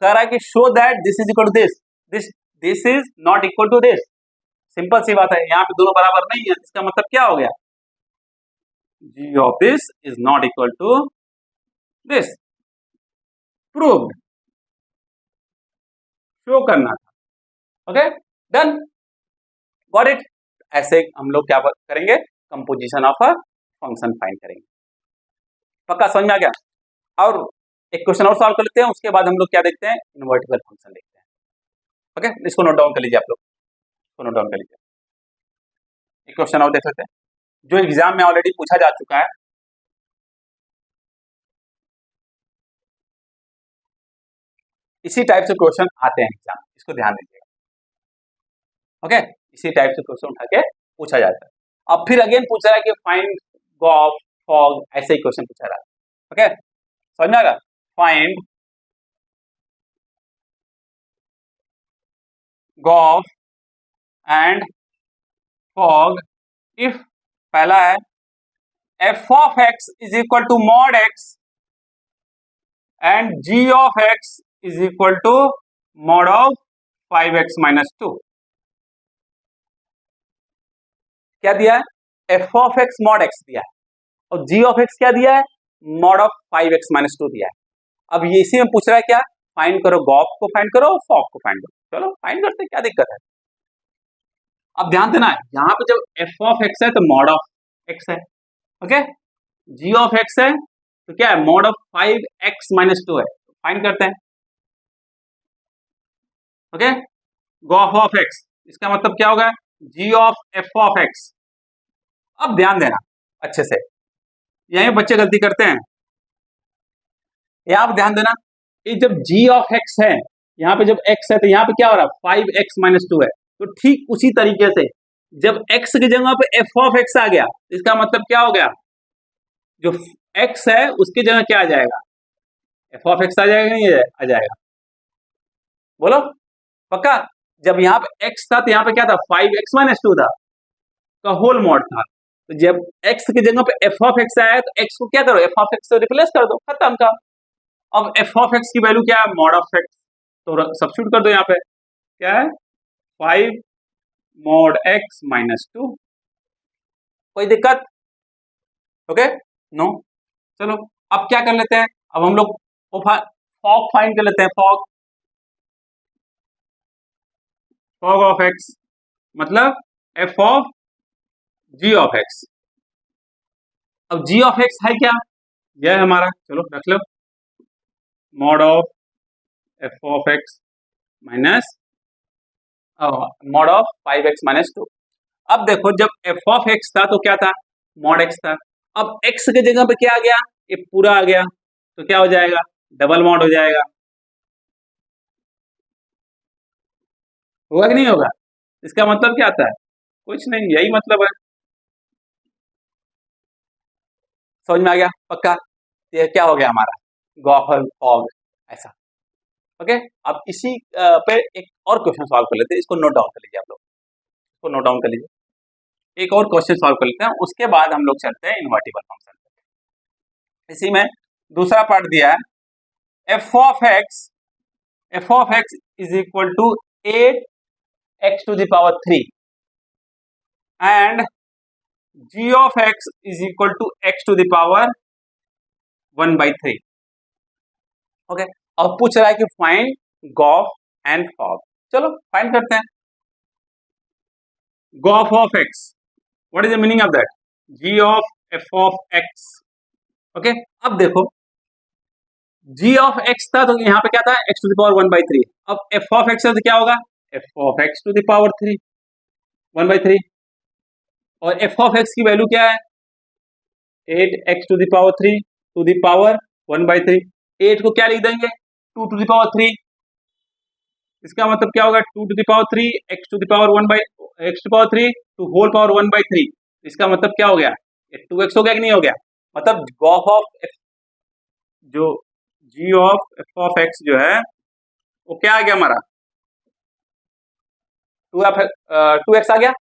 कह रहा है कि show that this is equal to this, this is not equal to this. Simple सी बात है, यहाँ पे दोनों बराबर नहीं है, इसका मतलब क्या हो गया? जी of this is not equal to this. Proved, show करना था। Okay, done, got it. ऐसे हम लोग क्या करेंगे? Composition of a function find करेंगे। पक्का समझ में आ गया? और एक क्वेश्चन और सॉल्व कर लेते हैं, उसके बाद हम लोग क्या देखते हैं? इनवर्टिबल फंक्शन देखते हैं। ओके, इसको नोट डाउन कर लीजिए आप लोग, इसको नोट डाउन कर लीजिए। एक क्वेश्चन और देख लेते हैं जो एग्जाम में ऑलरेडी पूछा जा चुका है। इसी टाइप से क्वेश्चन आते हैं एग्जाम, इसको ध्यान दीजिएगा। ओके, इसी टाइप से क्वेश्चन उठा के पूछा जाता है। अब फिर अगेन पूछ रहा है कि फाइंड गॉफ फॉग, ऐसे ही क्वेश्चन पूछा रहा है। ओके, समझ में आएगा? Find gof and fog if, पहला है f of x is equal to mod x and g of x is equal to mod of 5x-2। क्या दिया है? F of x mod x दिया है, और जी ऑफ एक्स क्या दिया है? मॉड ऑफ 5x-2 दिया है। अब ये इसी में पूछ रहा है क्या? फाइंड करो, गॉफ को फाइंड करो, फॉग को फाइंड करो। चलो फाइंड करते हैं, क्या दिक्कत है? अब ध्यान देना, यहाँ पे जब एफ ऑफ एक्स है तो मॉड ऑफ एक्स है। ओके, जी ऑफ एक्स है तो क्या है? मॉड ऑफ 5x-2 है। फाइंड करते हैं। ओके, गॉफ ऑफ एक्स, इसका मतलब क्या होगा? जी ऑफ एफ ऑफ एक्स। अब ध्यान देना अच्छे से, यहीं बच्चे गलती करते हैं। यहाँ पे ध्यान देना, ये जब जी ऑफ एक्स है, यहाँ पे जब एक्स है तो यहाँ पे क्या हो रहा है? 5x-2 है। तो ठीक उसी तरीके से जब x की जगह पे एफ ऑफ एक्स आ गया, इसका मतलब क्या हो गया? जो x है उसकी जगह क्या आ जाएगा? एफ ऑफ एक्स आ जाएगा, नहीं आ जाएगा? बोलो पक्का? जब यहाँ पे x था तो यहाँ पे क्या था? 5x-2 था, का होल मॉड था। तो जब x की जगह पे एफ ऑफ एक्स आया तो x को क्या करो? एफ ऑफ एक्स से रिप्लेस कर दो, खत्म का। अब एफ ऑफ एक्स की वैल्यू क्या है? Mod of x. तो सब्स्टिट्यूट कर दो यहाँ पे, क्या है? 5 मॉड x-2। कोई दिक्कत? Okay, no. चलो अब क्या कर लेते हैं? अब हम लोग फॉग फाइंड कर लेते हैं। फॉग ऑफ एक्स मतलब f of ji of x. अब जी ऑफ एक्स है क्या? यह है हमारा, चलो रख लो, mod of F of x minus mod of 5x-2। अब देखो जब एफ ऑफ एक्स था तो क्या था? मॉड एक्स था। अब एक्स की जगह पे क्या आ गया? ये पूरा आ गया, तो क्या हो जाएगा? डबल मॉड हो जाएगा। होगा कि नहीं होगा? इसका मतलब क्या आता है? कुछ नहीं, यही मतलब है। समझ में आ गया पक्का? ये क्या हो गया हमारा गॉफर फॉग ऐसा। ओके, अब इसी पे एक और क्वेश्चन सॉल्व कर लेते हैं, इसको नोट डाउन कर लीजिए आप लोग, इसको नोट डाउन कर लीजिए। एक और क्वेश्चन सॉल्व कर लेते हैं, उसके बाद हम लोग चलते हैं इन्वर्टिबल फंक्शन पे। इसी में दूसरा पार्ट दिया है f of x is equal to 8x to the power 3 and g of x is equal to x to the power 1/3। Okay, अब पूछ रहा है कि फाइंड गॉफ एंड फॉग। चलो फाइंड करते हैं। Gof of x, what is the meaning of that? g of f of x। Okay, अब देखो g ऑफ x था तो यहाँ पे क्या था? x to the power 1/3। अब f ऑफ x है तो क्या होगा? f of x to the power 3 1/3। और f ऑफ x की वैल्यू क्या है? 8x to the power 3 to the power 1/3। 8 को क्या लिख देंगे? 2 टू द पावर 3। इसका मतलब क्या होगा? 2 to the power 3 x to the power 1/x to power 3 to whole power 1/3। इसका मतलब क्या हो गया? 2x हो गया कि नहीं हो गया? मतलब गॉफ ऑफ जो g of f of x जो है वो क्या आ गया हमारा? 2x आ गया।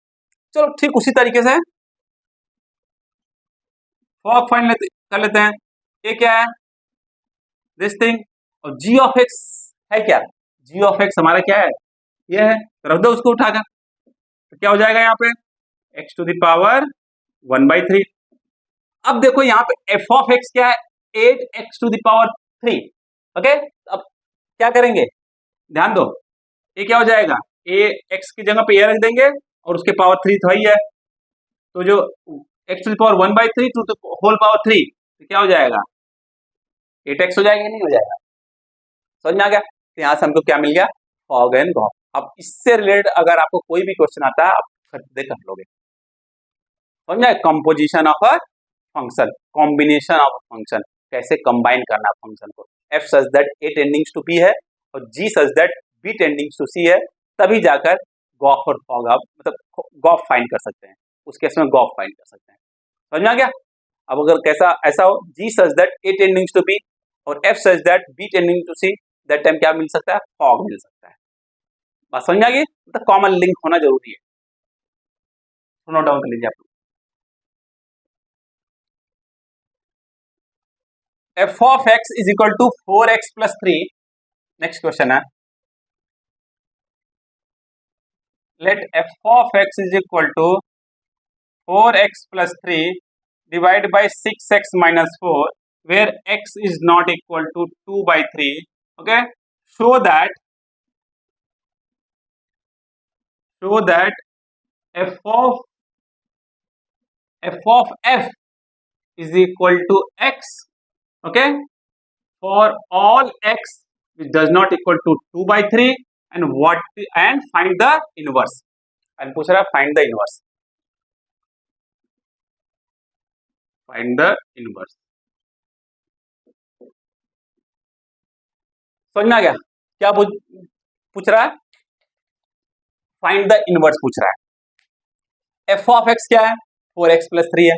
चलो ठीक उसी तरीके से फॉग फाइंड कर लेते हैं। ये क्या है? This thing. और g ऑफ x है क्या? g ऑफ x हमारा क्या है? ये है, तो रख दो उसको उठाकर। तो क्या हो जाएगा यहाँ पे? x to the power 1/3। अब देखो यहाँ पे f ऑफ x क्या है? 8x to the power 3। Okay, अब क्या करेंगे? ध्यान दो, ये क्या हो जाएगा? a x की जगह पे ये रख देंगे और उसके पावर 3 तो ही है, तो जो x to the power 1/3 to the whole power 3 तो क्या हो जाएगा? 8x हो जाएगा नहीं हो जाएगा? समझ में आ गया? तो यहाँ से हमको क्या मिल गया? Fog and gof. अब इससे रिलेटेड अगर आपको कोई भी क्वेश्चन आता है आप खरीदे कर लोगे। समझ में? Composition of a function, combination of function, कैसे कंबाइन करना फंक्शन को। f such that a tendings to b है और g such that b tendings to c है, तभी जाकर गॉफ और फॉग आप मतलब गॉफ फाइंड कर सकते हैं, उस केस में गॉफ फाइंड कर सकते हैं। समझ में आ गया? अब अगर कैसा ऐसा हो g such that a tendings to b और f such that b tending to c, that time क्या मिल सकता है? फॉग मिल सकता है। बात समझ में आ गई? मतलब कॉमन लिंक होना जरूरी है। नोट डाउन कर लीजिए आप। f of x is equal to 4x plus 3। Next question है, let f of x is equal to 4x plus 3 divided by 6x minus 4 where x is not equal to 2/3। okay, show that f of f is equal to x, okay, for all x which does not equal to 2/3 and find the inverse। and पूछ रहा है find the inverse, find the inverse। समझ में आ गया? क्या पूछ रहा है? फाइंड द इनवर्स पूछ रहा है। f ऑफ x क्या है? 4x plus 3 है,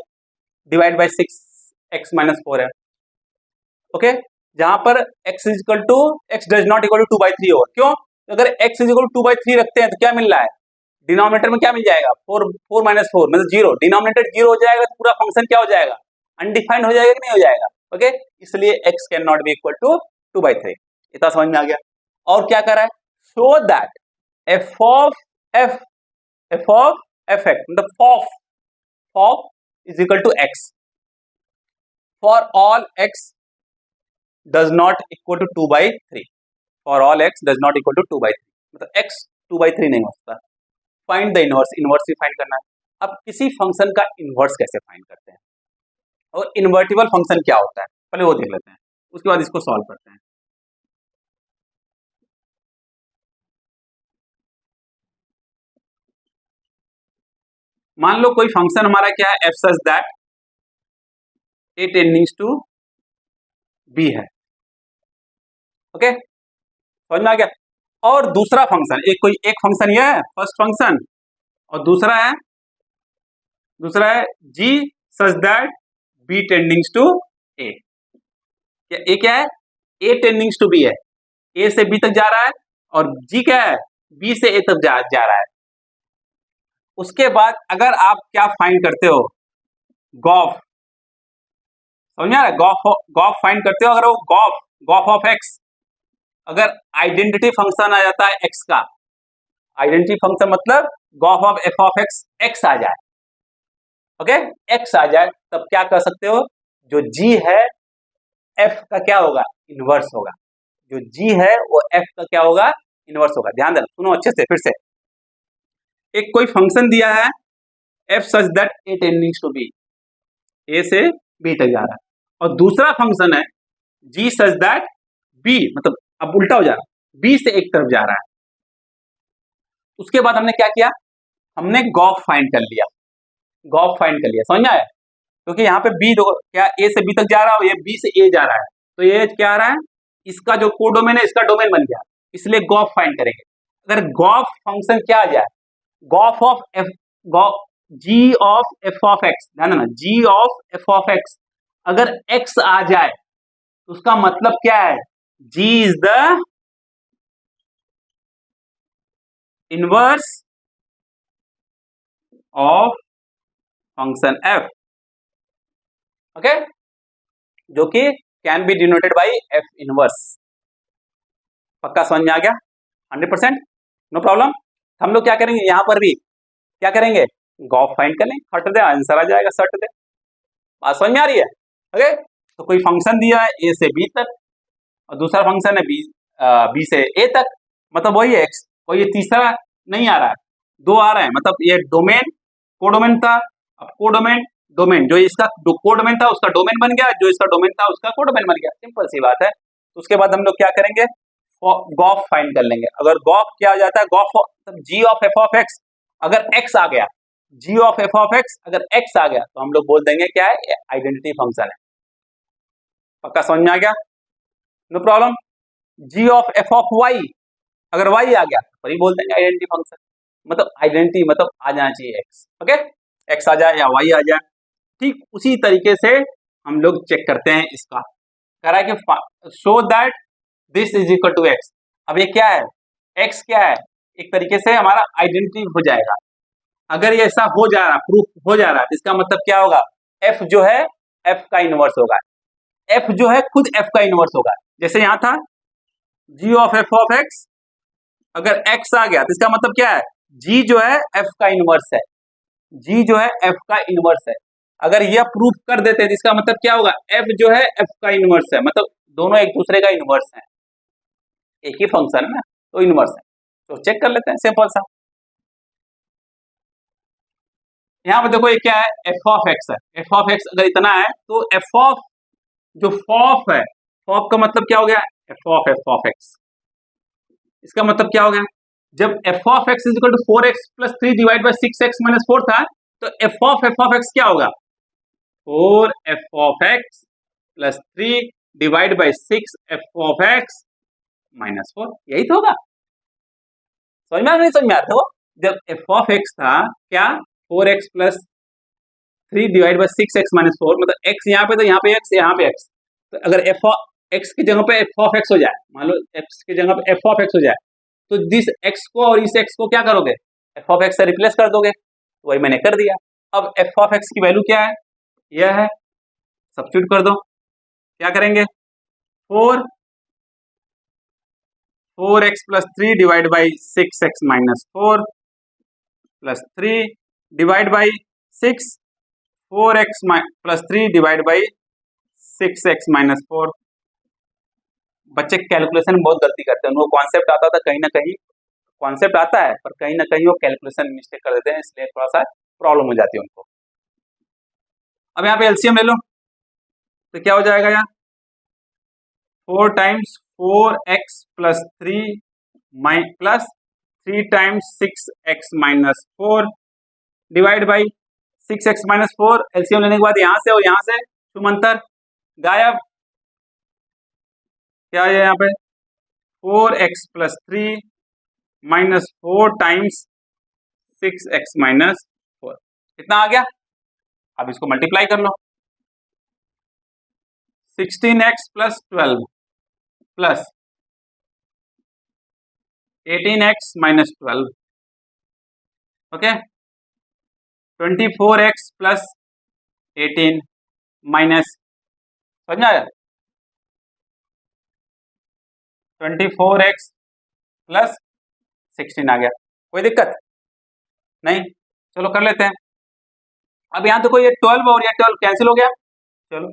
डिवाइड बाई 6x minus 4 है। ओके, जहां पर x is equal to x does not equal to 2/3 होगा। क्यों? अगर x इज इक्वल टू 2/3 रखते हैं तो क्या मिल रहा है? डिनोमिनेटर में क्या मिल जाएगा? 4 माइनस 4 मतलब 0। डिनोमिनेटर 0 हो जाएगा तो पूरा फंक्शन क्या हो जाएगा? अनडिफाइंड हो जाएगा कि नहीं हो जाएगा? ओके, इसलिए x can not be equal to 2/3। इतना समझ में आ गया? और क्या कर रहा है? Show that f of f मतलब of is equal to x for all x does not equal to 2/3। for all x does not equal to 2/3 मतलब x 2/3 नहीं हो सकता। फाइंड द इनवर्स, इनवर्स भी फाइंड करना है। अब किसी फंक्शन का इनवर्स कैसे फाइंड करते हैं और इन्वर्टिबल फंक्शन क्या होता है पहले वो देख लेते हैं, उसके बाद इसको सॉल्व करते हैं। मान लो कोई फंक्शन हमारा क्या है? f such that a tendings to b है। ओके, समझ में आ गया? और दूसरा फंक्शन, एक फंक्शन ये है फर्स्ट फंक्शन, और दूसरा है जी सच दैट बी टेंडिंग्स टू ए। ए क्या है? ए टेंडिंग्स टू बी है, ए से बी तक जा रहा है, और जी क्या है? बी से ए तक जा रहा है। उसके बाद अगर आप क्या फाइंड करते हो? गॉफ, समझ में आ रहा है? गॉफ फाइंड करते हो। अगर वो गॉफ ऑफ एक्स, अगर आइडेंटिटी फंक्शन आ जाता है एक्स का, आइडेंटिटी फंक्शन मतलब gof of F of X, X आ जाए, ओके, एक्स आ जाए, तब क्या कर सकते हो? जो जी है एफ का क्या होगा? इनवर्स होगा। जो जी है वो एफ का क्या होगा? इनवर्स होगा। ध्यान देना, सुनो अच्छे से फिर से। एक कोई फंक्शन दिया है F such that A टेंडिंग्स to B, A से बी तक जा रहा है, और दूसरा फंक्शन है जी सच दैट बी, मतलब अब उल्टा हो जा रहा है, बी से एक तरफ जा रहा है। उसके बाद हमने क्या किया? हमने गॉफ फाइंड कर लिया, गॉफ फाइंड कर लिया, समझ में आया? क्योंकि यहाँ पे बी क्या ए से बी तक जा रहा है, ये बी से ए जा रहा है, तो ये क्या आ रहा है? इसका जो कोडोमेन है इसका डोमेन बन गया, इसलिए गॉफ फाइंड करेंगे। अगर गॉफ फंक्शन क्या आ जाए? Gof of F, G of F of X, ध्यान देना, G of F of x अगर एक्स आ जाए तो उसका मतलब क्या है? G is the inverse of function F, okay, जो कि can be denoted by F inverse. पक्का समझ में आ गया? 100%, नो प्रॉब्लम। हम लोग क्या करेंगे? यहां पर भी क्या करेंगे? गॉफ फाइंड कर लेंगे, हट दे, आंसर आ जाएगा, सट दे। बात समझ में आ रही है? ओके, तो कोई फंक्शन दिया है ए से बी तक, और दूसरा फंक्शन है बी से ए तक, मतलब वही है एक्स, और ये तीसरा नहीं आ रहा है, दो आ रहा है, मतलब ये डोमेन कोडोमेन था, अब कोडोमेन डोमेन, जो इसका कोडोमेन था उसका डोमेन बन गया, जो इसका डोमेन था उसका कोडोमेन बन गया, सिंपल सी बात है। तो उसके बाद हम लोग क्या करेंगे? गॉफ फाइंड कर लेंगे। अगर गॉफ क्या हो जाता है? Gof g of F of x, अगर एक्स आ गया, जी ऑफ एफ ऑफ एक्स अगर एक्स आ गया तो हम लोग बोल देंगे क्या है? आइडेंटिटी फंक्शन है। पक्का समझ में आ गया? No problem. G of F of y, अगर वाई आ गया तो ही बोल देंगे आइडेंटिटी फंक्शन, मतलब आइडेंटिटी मतलब आ जाना चाहिए एक्स, ओके, एक्स आ जाए या वाई आ जाए। ठीक उसी तरीके से हम लोग चेक करते हैं इसका, कह रहा है कि show that this is equal to x. अब ये क्या है? एक्स क्या है? एक तरीके से हमारा आइडेंटिटी हो जाएगा। अगर ये ऐसा हो जा रहा, प्रूफ हो जा रहा है, तो इसका मतलब क्या होगा? एफ जो है एफ का इनवर्स होगा, एफ जो है खुद एफ का इनवर्स होगा। जैसे यहां था जी ऑफ एफ ऑफ एक्स, अगर एक्स आ गया तो इसका मतलब क्या है? जी जो है एफ का इनवर्स है, जी जो है एफ का इनवर्स है। अगर यह प्रूफ कर देते हैं तो इसका मतलब क्या होगा? एफ जो है एफ का इनवर्स है, मतलब दोनों एक दूसरे का इनवर्स है, एक ही फंक्शन है ना, तो इनवर्स है। तो चेक कर लेते हैं, सिंपल सा। यहाँ पे देखो ये क्या है? एफ ऑफ एक्स है, एफ ऑफ एक्स अगर इतना है तो एफ ऑफ जो फॉफ है, फॉफ का मतलब क्या हो गया? एफ ऑफ एक्स, इसका मतलब क्या हो गया? जब f of x is equal to 4x plus 3 divide by 6x minus 4 था, तो एफ ऑफ एक्स क्या होगा? 4f of x plus 3 divide by 6 f of x minus 4, यही तो होगा। समझ में आ नहीं समझ में आता? वो जब एफ ऑफ एक्स था क्या? 4x plus 3 divide by 6x minus 4, मतलब x यहाँ पे, तो यहाँ पे x, यहाँ पे x, तो अगर एफ एक्स की जगह पे एफ ऑफ एक्स हो जाए, मान लो एक्स की जगह पे एफ ऑफ एक्स हो जाए, तो जिस एक्स को और इस एक्स को क्या करोगे? एफ ऑफ एक्स से रिप्लेस कर दोगे, तो वही मैंने कर दिया। अब एफ ऑफ एक्स की वैल्यू क्या है? यह है, सब्स्टिट्यूट कर दो। क्या करेंगे? 4x plus 3 divide by 6x minus 4 plus 3 divide by 6, 4x plus 3 divide by 6x minus 4। बच्चे कैलकुलेशन में बहुत गलती करते हैं, उनको कॉन्सेप्ट आता था, कहीं ना कहीं कॉन्सेप्ट आता है पर कहीं ना कहीं वो कैलकुलेशन मिस्टेक कर देते हैं, इसलिए थोड़ा सा प्रॉब्लम हो जाती है उनको। अब यहाँ पे एलसीएम ले लो, तो क्या हो जाएगा? यहाँ 4 times 4x plus 3 plus 3 times 6x minus 4 divide by 6x minus 4। LCM लेने के बाद यहाँ से और यहाँ से शुमंतर गायब, क्या है यहाँ पे? 4x प्लस 3 -4 × 6x-4 कितना आ गया? अब इसको मल्टीप्लाई कर लो। 16x + 12 plus 18x - 12, okay. 24x + 18 minus, समझ में आया? 24x + 16 आ गया। कोई दिक्कत नहीं? चलो कर लेते हैं। अब यहाँ देखो, ये 12 और ये 12 कैंसिल हो गया। चलो,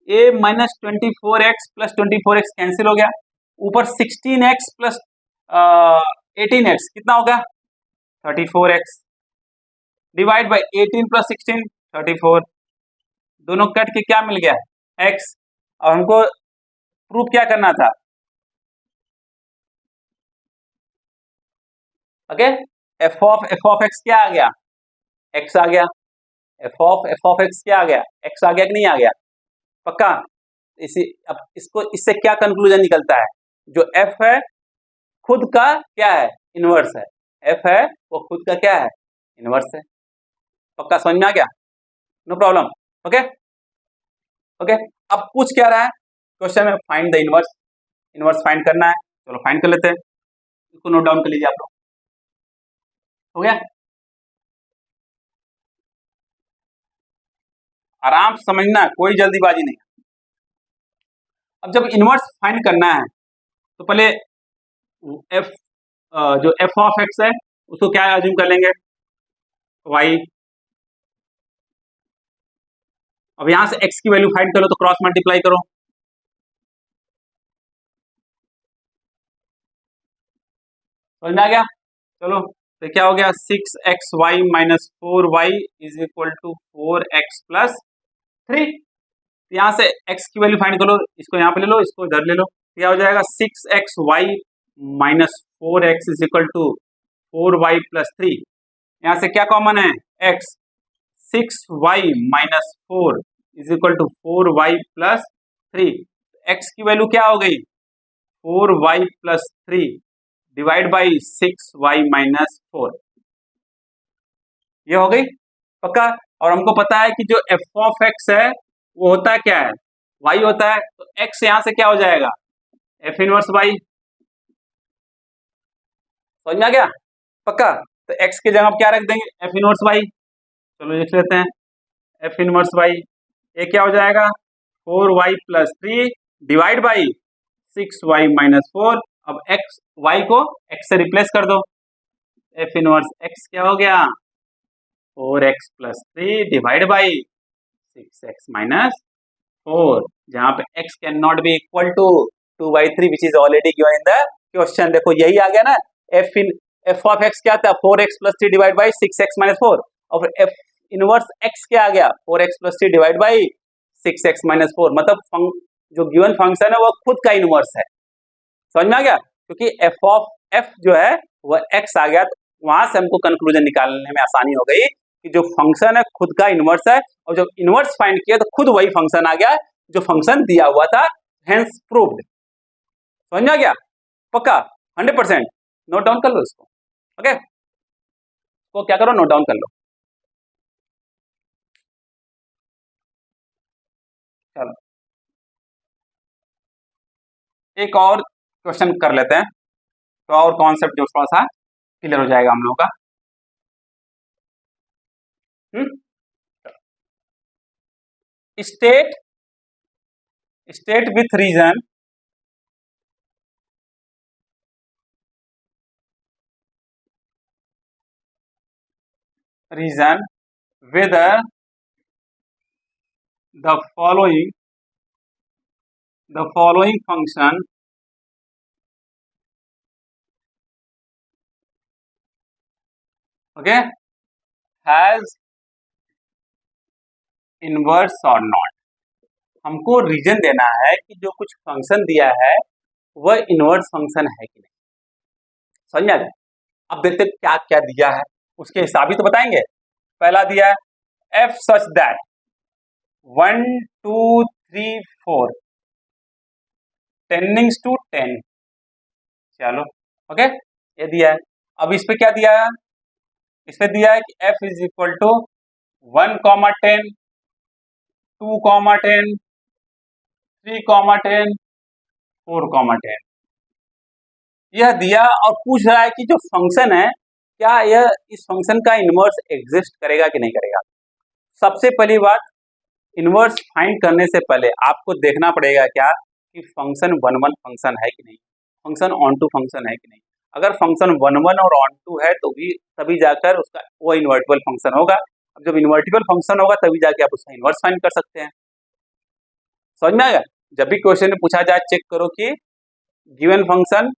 ये -24x + 24x कैंसिल हो गया। ऊपर 16x + 18x कितना होगा? 34x divide by 18 + 16 34। दोनों कट के क्या मिल गया? x। और हमको प्रूफ क्या करना था? ओके, f of x क्या आ गया? x आ गया। f of x क्या आ गया? x आ गया कि नहीं आ गया? पक्का? अब इसको, इससे क्या कंक्लूजन निकलता है? जो f है खुद का क्या है? इनवर्स है। f है वो खुद का क्या है? इनवर्स है। पक्का समझ में आ गया? No problem. Okay okay. अब पूछ क्या रहा है क्वेश्चन में? Find the inverse. Inverse find करना है। चलो फाइंड कर लेते हैं। इसको नोट डाउन कर लीजिए आप लोग। हो गया? आराम से समझना, कोई जल्दीबाजी नहीं। अब जब इनवर्स फाइंड करना है तो पहले f, जो f of x है उसको क्या अज्यूम कर लेंगे? y। अब यहां से x की वैल्यू फाइंड करो तो क्रॉस मल्टीप्लाई करो। समझ में आ गया? चलो, तो क्या हो गया? 6xy - 4y = 4x + 3। यहां से x की वैल्यू फाइंड करो। इसको यहां पे ले लो, इसको इधर ले लो। क्या हो जाएगा? 6xy - 4x = 4y + 3। यहां से क्या कॉमन है? x। 6y - 4 = 4y + 3। x की वैल्यू क्या हो गई? 4y + 3 divide by 6y - 4। ये हो गई? पक्का? और हमको पता है कि जो f of x है वो होता है क्या है? y होता है। तो x यहां से क्या हो जाएगा? f inverse y। समझ में आ गया? पक्का? तो x की जगह क्या रख देंगे? f inverse y। चलो लिख लेते हैं, f इनवर्स y। ये क्या हो जाएगा? 4y + 3 divide by 6y - 4। अब x, y को x से रिप्लेस कर दो। f इनवर्स x क्या हो गया? 4x + 3 डिवाइड बाई 6x - 4, जहां पे x can not be equal to 2/3 which is already given in the question. देखो यही आ गया ना। f of x क्या था? 4x + 3 divide by 6x - 4। और फिर f इनवर्स x क्या आ गया? 4x + 3 divide by 6x - 4। मतलब जो गिवन फंक्शन है वो खुद का इनवर्स है। समझ में आ गया? क्योंकि f of f जो है वह x आ गया, तो वहां से हमको कंक्लूजन निकालने में आसानी हो गई कि जो फंक्शन है खुद का इनवर्स है। और जब इनवर्स फाइंड किया तो खुद वही फंक्शन आ गया जो फंक्शन दिया हुआ था। Hence proved. समझ में आ गया? पक्का? 100%। नोट डाउन कर लो इसको। ओके, तो क्या करो? नोट डाउन कर लो। चलो एक और क्वेश्चन कर लेते हैं, तो और कॉन्सेप्ट जो थोड़ा सा क्लियर हो जाएगा हम लोगों का। State with reason whether the following function okay has inverse or not। हमको रीजन देना है कि जो कुछ फंक्शन दिया है वह इनवर्स फंक्शन है कि नहीं। समझ में आ गया? अब देखते क्या क्या दिया है, उसके हिसाब ही तो बताएंगे। पहला दिया है f such that 1 2 3 4 टेंडिंग्स टू 10। चलो ओके, ये दिया है। अब इस पे क्या दिया है, इस पे दिया है कि f इज इक्वल टू 1,10, 2,10, 3,10, 4,10 यह दिया और पूछ रहा है कि जो फंक्शन है क्या यह इस फंक्शन का इनवर्स एग्जिस्ट करेगा कि नहीं करेगा। सबसे पहली बात, इनवर्स फाइंड करने से पहले आपको देखना पड़ेगा क्या कि फंक्शन वन वन फंक्शन है कि नहीं, फंक्शन ऑन टू फंक्शन है कि नहीं। अगर फंक्शन वन वन और ऑन टू है तो भी तभी जाकर उसका वो इन्वर्टिबल फंक्शन होगा। अब जब इन्वर्टिबल फंक्शन होगा तभी जाके आप उसका इनवर्स फाइंड कर सकते हैं। समझ में आएगा। जब भी क्वेश्चन में पूछा जाए चेक करो कि गिवन फंक्शन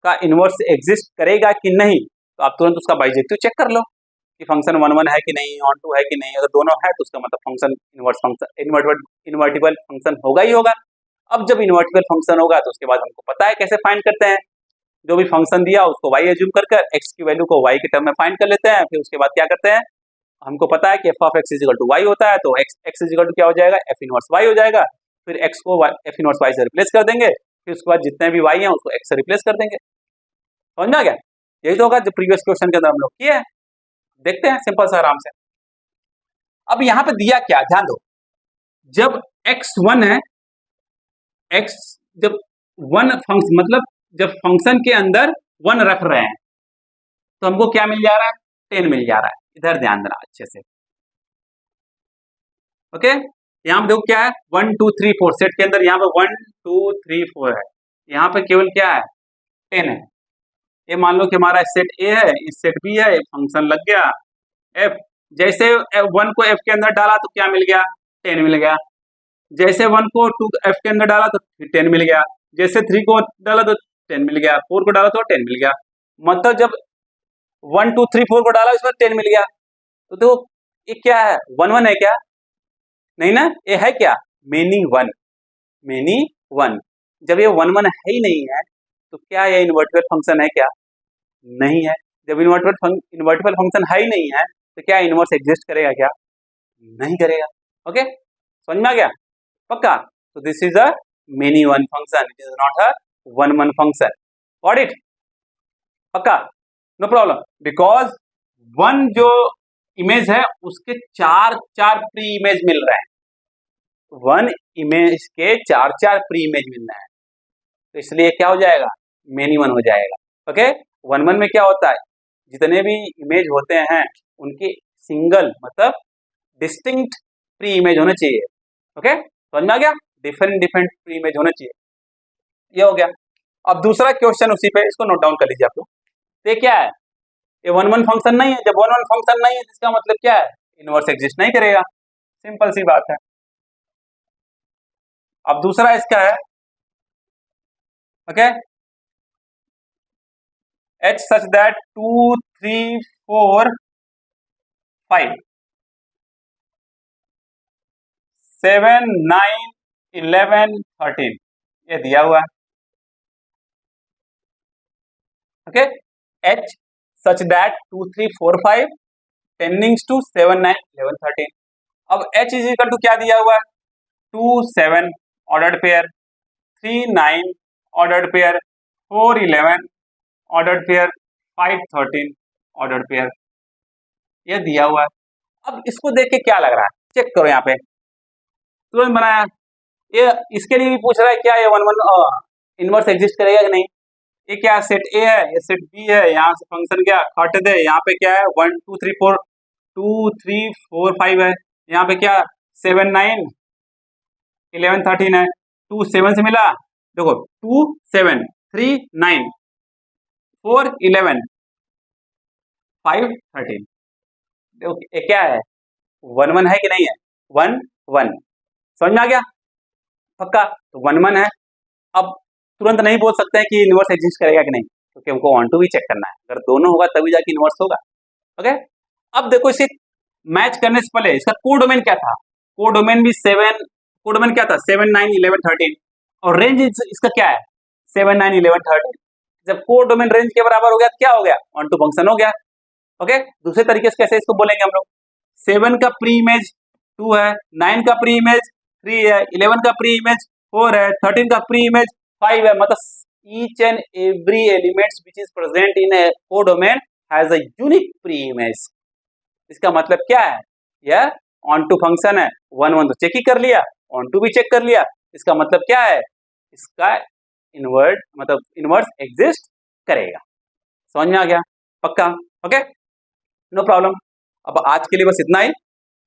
का इनवर्स एग्जिस्ट करेगा कि नहीं, तो आप तुरंत उसका बाइजेक्टिव चेक कर लो कि फंक्शन वन वन है कि नहीं, ऑन टू है कि नहीं। अगर दोनों है तो उसका मतलब function inverse function invertible function होगा ही होगा। अब जब इन्वर्टिबल फंक्शन होगा तो उसके बाद हमको पता है कैसे फाइंड करते हैं। जो भी फंक्शन दिया उसको y एज्यूम कर x की वैल्यू को y के टर्म में फाइंड कर लेते हैं। फिर उसके बाद क्या करते हैं, हमको पता है कि f of x is equal to y होता है, तो x इजिकल टू क्या हो जाएगा, f इनवर्स y हो जाएगा। फिर x को f इनवर्स y से रिप्लेस कर देंगे, फिर उसके बाद जितने भी y हैं उसको x से रिप्लेस कर देंगे। समझ में आ गया। यही तो होगा जो प्रीवियस क्वेश्चन के अंदर हम लोग किए। देखते हैं सिंपल सा आराम से। अब यहाँ पे दिया क्या, ध्यान दो, जब x1 है, x जब वन फंक्शन मतलब जब फंक्शन के अंदर 1 रख रहे हैं तो हमको क्या मिल जा रहा है, 10 मिल जा रहा है। इधर ध्यान देना अच्छे से। ओके, यहाँ पे देखो क्या है, 1 2 3 4 सेट के अंदर यहाँ पे 1 2 3 4 है, यहाँ पे केवल क्या है, 10 है। ये मान लो कि हमारा सेट ए है, इस सेट बी है, फंक्शन लग गया एफ। जैसे 1 को एफ के अंदर डाला तो क्या मिल गया, 10 मिल गया। जैसे 1 को 2 एफ के अंदर डाला तो 10 मिल गया। जैसे 3 को डाला तो 10 मिल गया, 4 को डाला तो 10 मिल गया। मतलब जब 1 2 3 4 को डाला इसमें 10 मिल गया। तो देखो ये क्या है, 1 1 है क्या, नहीं ना, ये है क्या, मेनी वन, मेनी वन। जब ये 1 1 है ही नहीं है तो क्या ये इन्वर्टिबल फंक्शन है क्या, नहीं है। जब इन्वर्टिबल फंक्शन है ही नहीं है तो क्या इनवर्स एग्जिस्ट करेगा क्या, नहीं करेगा। ओके, समझ में आ गया पक्का। तो this is a many one function, it is not a one one function. Got it, पक्का, नो प्रॉब्लम। बिकॉज वन जो इमेज है उसके चार प्री इमेज मिल रहे हैं, वन इमेज के चार प्री इमेज मिल रहे हैं, तो इसलिए क्या हो जाएगा, मेनी वन हो जाएगा। ओके, वन वन में क्या होता है, जितने भी इमेज होते हैं उनकी सिंगल मतलब डिस्टिंक्ट प्री इमेज होना चाहिए। ओके, समझ में आ गया, डिफरेंट प्री इमेज होना चाहिए, ये हो गया। अब दूसरा क्वेश्चन उसी पे, इसको नोट डाउन कर लीजिए आप लोग। तो क्या है, ये वन वन फंक्शन नहीं है। जब वन वन फंक्शन नहीं है इसका मतलब क्या है, इनवर्स एग्जिस्ट नहीं करेगा, सिंपल सी बात है। अब दूसरा इसका है, ओके, h such that 2 3 4 5 7 9 11 13 ये दिया हुआ है। Okay, h such that 2 3 4 5 tendings to 7 9 11 13। अब h इज इक्वल टू क्या दिया हुआ है, 2 7 ordered pair, 3 9 ordered pair, 4 11 ordered pair, 5 13 ordered pair, ये दिया हुआ है। अब इसको देख के क्या लग रहा है, चेक करो, यहाँ पे तुरंत बनाया। ये इसके लिए भी पूछ रहा है क्या ये वन वन इनवर्स एग्जिस्ट करेगा कि नहीं। ये क्या सेट ए है, ये सेट बी है, यहाँ से फंक्शन क्या काटे थे, यहाँ पे क्या है 1 2 3 4 2 3 4 5 है, यहाँ पे क्या 7 9 11 13 है, 2 7 से मिला, देखो 2 7 3 9 4 11 5 13, देखो ये क्या है, वन वन है कि नहीं है, 1 1। समझ में आ गया पक्का, तो 1 1 है। अब तुरंत नहीं बोल सकते हैं कि इनवर्स एग्जिस्ट करेगा कि नहीं, क्योंकि हमको ऑन टू भी चेक करना है, अगर दोनों होगा तभी जाके इनवर्स होगा। ओके, अब देखो इसे मैच करने से पहले इसका कोडोमेन क्या था, कोडोमेन भी 7, कोडोमेन क्या था 7 9 11 13, और रेंज इसका क्या है 7 9 11 13। जब कोडोमेन रेंज के बराबर हो गया तो क्या हो गया, ऑन टू फंक्शन हो गया। ओके, दूसरे तरीके से कैसे इसको बोलेंगे हम लोग, 7 का प्री इमेज 2 है, 9 का प्री इमेज 3 है, 11 का प्री इमेज 4 है, 13 का प्री इमेज 5 है, मतलब each and every elements which is present in a codomain has a unique pre-image। इसका मतलब क्या है, यह ऑन टू फंक्शन है, 1 1 तो चेक ही कर लिया, ऑन टू भी चेक कर लिया, इसका मतलब क्या है, इसका इनवर्ट मतलब इनवर्स एग्जिस्ट करेगा। समझ में आ गया, पक्का, ओके, नो प्रॉब्लम। अब आज के लिए बस इतना ही,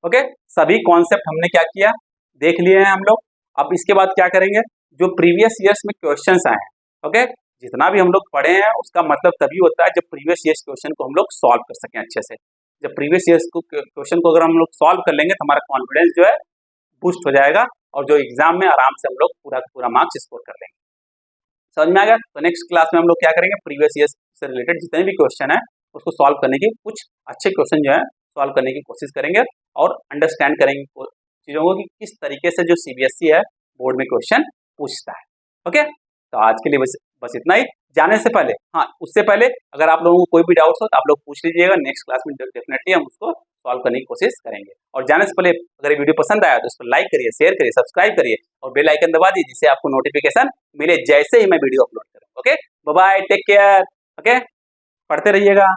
ओके। सभी कॉन्सेप्ट हमने क्या किया, देख लिए हैं हम लोग। अब इसके बाद क्या करेंगे, जो प्रीवियस ईयर्स में क्वेश्चंस आए हैं, ओके, जितना भी हम लोग पढ़े हैं उसका मतलब तभी होता है जब प्रीवियस ईयर्स क्वेश्चन को हम लोग सॉल्व कर सकें अच्छे से। जब प्रीवियस ईयर्स को क्वेश्चन को अगर हम लोग सॉल्व कर लेंगे तो हमारा कॉन्फिडेंस जो है बूस्ट हो जाएगा और जो एग्जाम में आराम से हम लोग पूरा का पूरा मार्क्स स्कोर कर लेंगे। समझ में आ गया। तो नेक्स्ट क्लास में हम लोग क्या करेंगे, प्रीवियस ईयर्स से रिलेटेड जितने भी क्वेश्चन है उसको सॉल्व करने की, कुछ अच्छे क्वेश्चन जो है सॉल्व करने की कोशिश करेंगे और अंडरस्टैंड करेंगे चीज़ों को कि किस तरीके से जो सीबीएसई है बोर्ड में क्वेश्चन पूछता है। ओके, तो आज के लिए बस इतना ही। जाने से पहले, हाँ, उससे पहले अगर आप लोगों को कोई भी डाउट्स हो तो आप लोग पूछ लीजिएगा, नेक्स्ट क्लास में डेफिनेटली हम उसको सॉल्व करने की कोशिश करेंगे। और जाने से पहले अगर ये वीडियो पसंद आया तो इसको लाइक करिए, शेयर करिए, सब्सक्राइब करिए और बेल आइकन दबा दीजिए जिससे आपको नोटिफिकेशन मिले जैसे ही मैं वीडियो अपलोड करूँ। Okay, bye bye, take care, okay, पढ़ते रहिएगा।